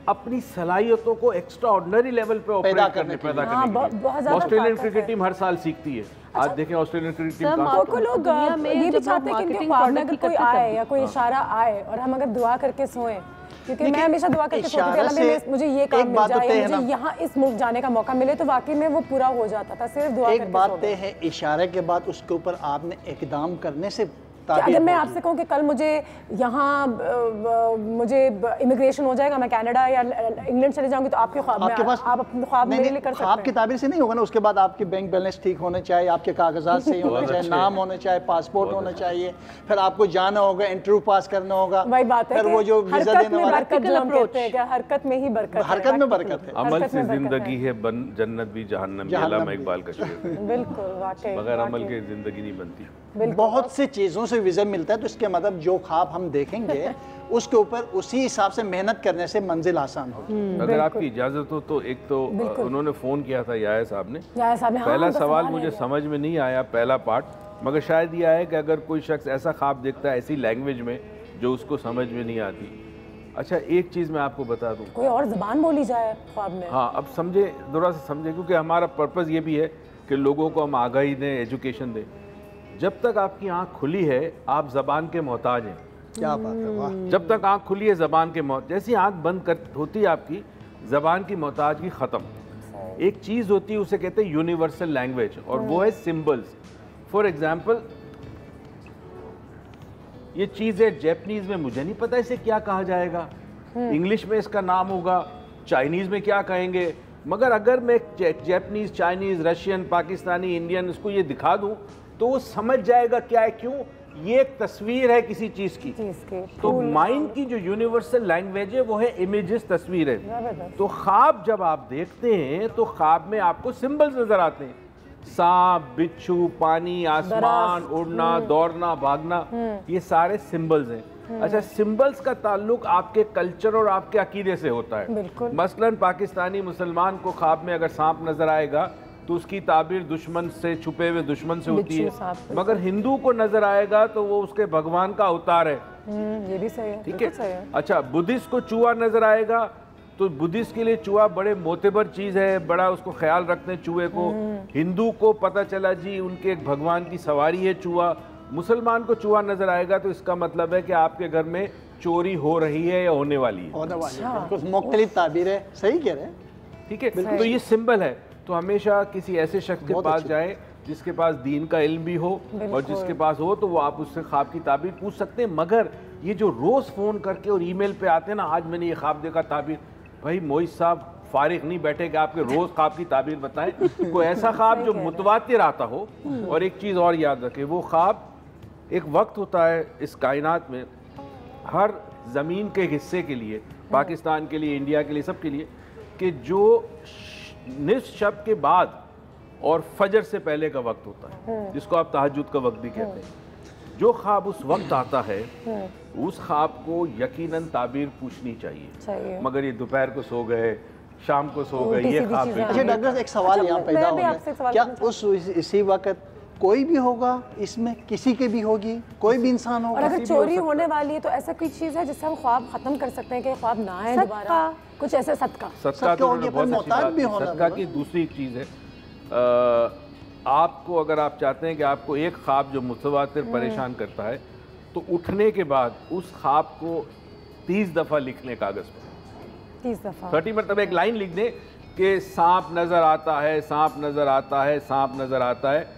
अपनी सलाहियतों को एक्स्ट्रा ऑर्डिनरी लेवल पे ऑपरेट करने, पैदा करने के लिए। ऑस्ट्रेलियन क्रिकेट टीम हर साल सीखती है। आज देखें ऑस्ट्रेलियन क्रिकेट टीम को लोग ये भी चाहते हैं कि इनके ख्वाब में अगर कोई आए या कोई इशारा आए और हम अगर दुआ करके सोएं, क्योंकि मैं हमेशा दुआ करके सोती थी मुझे ये काम मिल जाए, मुझे यहाँ इस मुल्क जाने का मौका मिले, तो वाकई में वो पूरा हो जाता था सिर्फ दुआ करके। एक बात है इशारे के बाद उसके ऊपर आपने इकदाम करने से अगर मैं आपसे कहूँ कि कल मुझे यहाँ मुझे इमिग्रेशन हो जाएगा, मैं कनाडा या इंग्लैंड चले जाऊंगी, तो आपके ख्वाब में आप अपने ख्वाब मेरे लिए कर सकते हैं। आपकी ताबीर से नहीं होगा ना, उसके बाद आपके बैंक बैलेंस ठीक होने चाहिए, आपके कागजात सही होने चाहिए, नाम होने चाहिए, पासपोर्ट होना चाहिए, फिर आपको जाना होगा, इंटरव्यू पास करना होगा। वही बात है, फिर वो जो वीजा देने वाला हरकत में ही बरकत, हरकत में बरकत है। अमल से जिंदगी है जन्नत भी जहन्नम, अल्लामा इकबाल का शेर। बिल्कुल वाकई, बगैर अमल के जिंदगी नहीं बनती। बहुत सी चीज़ों से विज़न मिलता है, तो इसके मतलब जो ख्वाब हम देखेंगे उसके ऊपर उसी हिसाब से मेहनत करने से मंजिल आसान होगी। अगर आपकी इजाज़त हो तो एक तो उन्होंने फ़ोन किया था याया साहब ने, पहला सवाल मुझे समझ में नहीं आया पहला पार्ट, मगर शायद ये आया कि अगर कोई शख्स ऐसा ख्वाब देखता है ऐसी लैंग्वेज में जो उसको समझ में नहीं आती। अच्छा, एक चीज़ मैं आपको बता दूँ, कोई और ज़बान बोली जाए ख्वाब में। हाँ, अब समझे, थोड़ा सा समझे, क्योंकि हमारा पर्पज़ ये भी है कि लोगों को हम आगाही दें, एजुकेशन दें। जब तक आपकी आंख खुली है आप ज़बान के मोहताज हैं। क्या बात है, वाह। जब तक आंख खुली है ज़बान के जैसी आंख बंद कर होती है आपकी, ज़बान की मोहताजगी ख़त्म। एक चीज़ होती है उसे कहते हैं यूनिवर्सल लैंग्वेज, और वो है सिंबल्स। फॉर एग्जाम्पल ये चीज़ है जैपनीज़ में, मुझे नहीं पता इसे क्या कहा जाएगा, इंग्लिश में इसका नाम होगा, चाइनीज़ में क्या कहेंगे, मगर अगर मैं Japanese, Chinese, Russian, Pakistani, Indian इसको ये दिखा दूँ तो वो समझ जाएगा क्या है, क्यों, ये एक तस्वीर है किसी चीज़ की। तो माइंड की जो यूनिवर्सल लैंग्वेज है वो है इमेजेस, तस्वीर है। तो ख्वाब जब आप देखते हैं तो ख्वाब में आपको सिंबल्स नजर आते हैं, सांप, बिच्छू, पानी, आसमान, उड़ना, दौड़ना, भागना, ये सारे सिंबल्स हैं। अच्छा, सिंबल्स का ताल्लुक आपके कल्चर और आपके अकीदे से होता है। मसलन पाकिस्तानी मुसलमान को ख्वाब में अगर सांप नजर आएगा तो उसकी ताबीर दुश्मन से, छुपे हुए दुश्मन से होती है, मगर हिंदू को नजर आएगा तो वो उसके भगवान का अवतार है। ये भी सही है, ठीक है। अच्छा, बुद्धिस्ट को चूहा नजर आएगा तो बुद्धिस्ट के लिए चूहा बड़े मोतेबर चीज़ है, बड़ा उसको ख्याल रखते हैं चूहे को। हिंदू को पता चला जी उनके एक भगवान की सवारी है चूहा। मुसलमान को चूहा नजर आएगा तो इसका मतलब है कि आपके घर में चोरी हो रही है या होने वाली है। मुख्तलिफ ताबीर है, सही कह रहे हैं, ठीक है। तो ये सिंबल है। तो हमेशा किसी ऐसे शख्स के पास जाए जिसके पास दीन का इल्म भी हो, और जिसके पास हो तो वो आप उससे ख्वाब की ताबीर पूछ सकते हैं। मगर ये जो रोज़ फ़ोन करके और ईमेल पे आते हैं ना, आज मैंने ये ख्वाब देखा, ताबीर, भाई मोहित साहब फारिग नहीं बैठे कि आपके रोज़ ख्वाब की ताबीर बताएं। कोई ऐसा ख्वाब जो मुतवातिर आता हो। और एक चीज़ और याद रखें, वो ख्वाब एक वक्त होता है इस कायनात में, हर ज़मीन के हिस्से के लिए, पाकिस्तान के लिए, इंडिया के लिए, सब के लिए, कि जो निस्फ शब के बाद और फजर से पहले का वक्त होता है, जिसको आप तहज्जुद का वक्त भी कहते हैं। जो ख्वाब उस वक्त आता है उस ख्वाब को यकीनन ताबीर पूछनी चाहिए। मगर ये दोपहर को सो गए, शाम को सो गए, ये ख्वाब। अच्छा डॉक्टर, एक सवाल यहाँ पैदा हो गया, क्या उस इसी वक्त कोई भी होगा, इसमें किसी के भी होगी, कोई भी इंसान होगा? और अगर चोरी होने वाली है तो ऐसा कोई चीज़ है जिससे हम ख्वाब खत्म कर सकते हैं कि ख्वाब ना आए दोबारा? कुछ ऐसा सदका तो सदका की दूसरी चीज़ है। आपको अगर आप चाहते हैं कि आपको एक ख्वाब जो मुतवातिर परेशान करता है, तो उठने के बाद उस ख्वाब को 30 दफ़ा लिख लें कागज़ पर। 30 दफ़ा 30 मतलब एक लाइन लिख दें कि सांप नज़र आता है, सांप नज़र आता है, सांप नज़र आता है।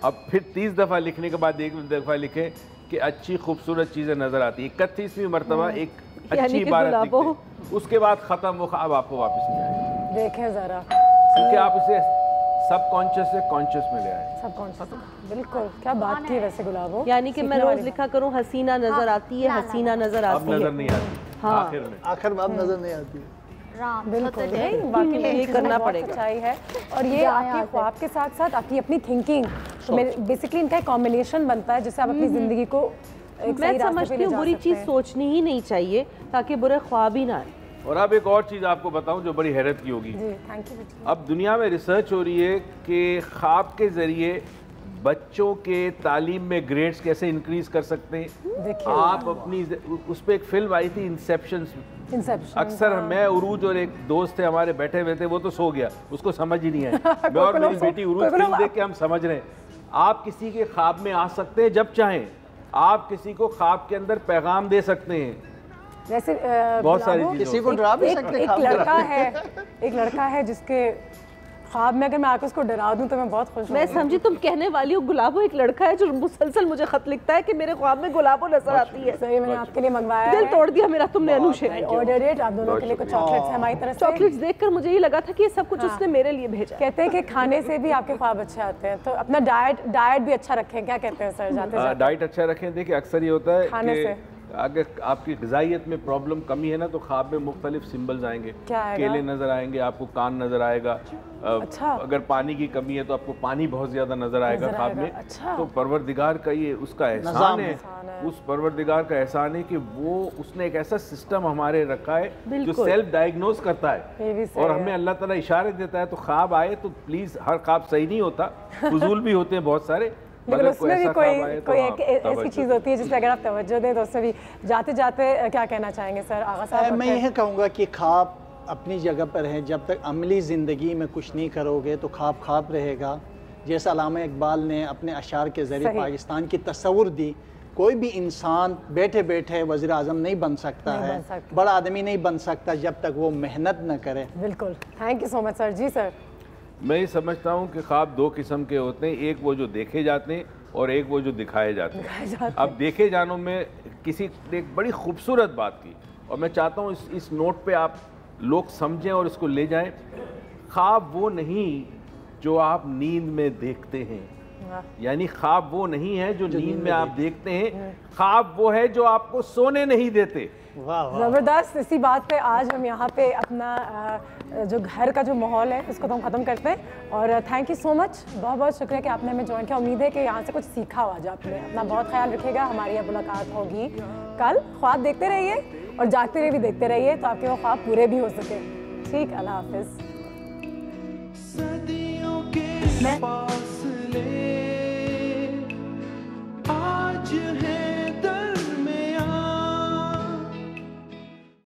अब फिर 30 दफ़ा लिखने के बाद एक दफ़ा लिखें कि अच्छी खूबसूरत चीज़ें नज़र आती है। 31वीं मरतबा एक अच्छी इबारत लिख दें, उसके बाद ख़त्म, वो ख्वाब आपको वापस नहीं आएगा। देखें ज़रा, क्योंकि आप इसे सबकॉन्शियस से कॉन्शियस में ले आए। सबकॉन्शियस, बिल्कुल। क्या बात की वैसे गुलाबो, यानी कि मैं रोज लिखा करूं हसीना नजर आती है, हसीना नजर आती है, नजर नहीं आती। हाँ, आखिर में अब नजर नहीं आती। बिल्कुल, बाकी ये करना पड़ेगा। सच्चाई है। और ये आपके ख्वाब के साथ साथ आपकी अपनी थिंकिंग, बेसिकली इनका एक कॉम्बिनेशन बनता है जिससे आप अपनी जिंदगी को मैं समझती हूँ बुरी चीज़ सोचनी ही नहीं चाहिए ताकि बुरे ख्वाब ही ना आए। और अब एक और चीज़ आपको बताऊं जो बड़ी हैरत की होगी। अब दुनिया में रिसर्च हो रही है कि ख्वाब के ज़रिए बच्चों के तालीम में ग्रेड्स कैसे इंक्रीज कर सकते हैं। आप अपनी उस पर एक फिल्म आई थी इंसेप्शन। अक्सर मैं, उरूज और एक दोस्त थे हमारे बैठे हुए थे, वो तो सो गया, उसको समझ ही नहीं आई। मैं और मेरी बेटी उरूज फिल्म देख के हम समझ रहे हैं। आप किसी के ख्वाब में आ सकते हैं जब चाहें, आप किसी को ख्वाब के अंदर पैगाम दे सकते हैं। जैसे बहुत सारी किसी को डरा भी सकते हैं। एक लड़का है जिसके ख्वाब में अगर मैं आकर उसको डरा दूं तो मैं बहुत खुश मैं समझी तुम कहने वाली हो गुलाबो एक लड़का है जो मुसलसल मुझे खत लिखता है कि मेरे ख्वाब में गुलाबो नजर आती है। सही, मैंने आपके लिए मंगवाया, दिल तोड़ दिया मेरा तुमने अनुशे। ऑर्डर इट, आप दोनों के लिए कुछ चॉकलेट्स हमारी तरफ से। चॉकलेट्स देखकर मुझे ये लगा था कि ये सब कुछ उसने मेरे लिए भेजा। कहते हैं कि खाने से भी आपके ख्वाब अच्छे आते हैं, तो अपना डाइट भी अच्छा रखें। क्या कहते हैं सर जाते जाते? डाइट अच्छा रखें। देखिए अक्सर ये होता है कि अगर आपकी ग़िज़ाइयत में प्रॉब्लम कमी है ना तो ख्वाब में मुख्तलिफ सिम्बल्स आएंगे। केले नज़र आएंगे, आपको कान नज़र आएगा। अच्छा। अगर पानी की कमी है तो आपको पानी बहुत ज़्यादा नज़र आएगा ख्वाब में। अच्छा। तो परवरदिगार का ये उसका एहसान है, उस परवरदिगार का एहसान है कि वो उसने एक ऐसा सिस्टम हमारे रखा है जो सेल्फ डायग्नोज करता है और हमें अल्लाह ताला इशारे देता है। तो ख्वाब आए तो प्लीज़, हर ख्वाब सही नहीं होता, फजूल भी होते हैं बहुत सारे, लेकिन उसमें भी कोई ऐसी चीज़ होती है जिससे अगर आप तवज्जो दें तो उससे भी। जाते जाते क्या कहना चाहेंगे सर आगा साहब? मैं यह कहूँगा कि ख्वाब अपनी जगह पर है, जब तक अमली ज़िंदगी में कुछ नहीं करोगे तो ख्वाब ख्वाब रहेगा। जैसा अल्लामा इकबाल ने अपने अशार के ज़रिए पाकिस्तान की तस्वुर दी कोई भी इंसान बैठे बैठे वज़ीर आज़म नहीं बन सकता है, बड़ा आदमी नहीं बन सकता जब तक वो मेहनत न करे। बिल्कुल, thank you so much sir. जी सर। मैं ये समझता हूँ कि ख्वाब दो किस्म के होते हैं, एक वो जो देखे जाते हैं और एक वो जो दिखाए जाते हैं। अब देखे जानों में किसी ने एक बड़ी खूबसूरत बात की और मैं चाहता हूँ इस नोट पे आप लोग समझें और इसको ले जाएं। ख्वाब वो नहीं जो आप नींद में देखते हैं, यानी ख्वाब वो नहीं है जो नींद में आप देखते हैं, ख्वाब वो है जो आपको सोने नहीं देते। ज़बरदस्त। इसी बात पे आज हम यहाँ पे अपना जो घर का जो माहौल है उसको तो हम ख़त्म करते हैं। और थैंक यू सो मच, बहुत बहुत शुक्रिया कि आपने हमें ज्वाइन किया। उम्मीद है कि यहाँ से कुछ सीखा हो आज आपने। अपना बहुत ख्याल रखिएगा। हमारी अब मुलाकात होगी कल। ख्वाब देखते रहिए और जागते हुए भी देखते रहिए तो आपके वो ख्वाब पूरे भी हो सके। ठीक, अल्लाह हाफिज़। सदियों के फासले आज है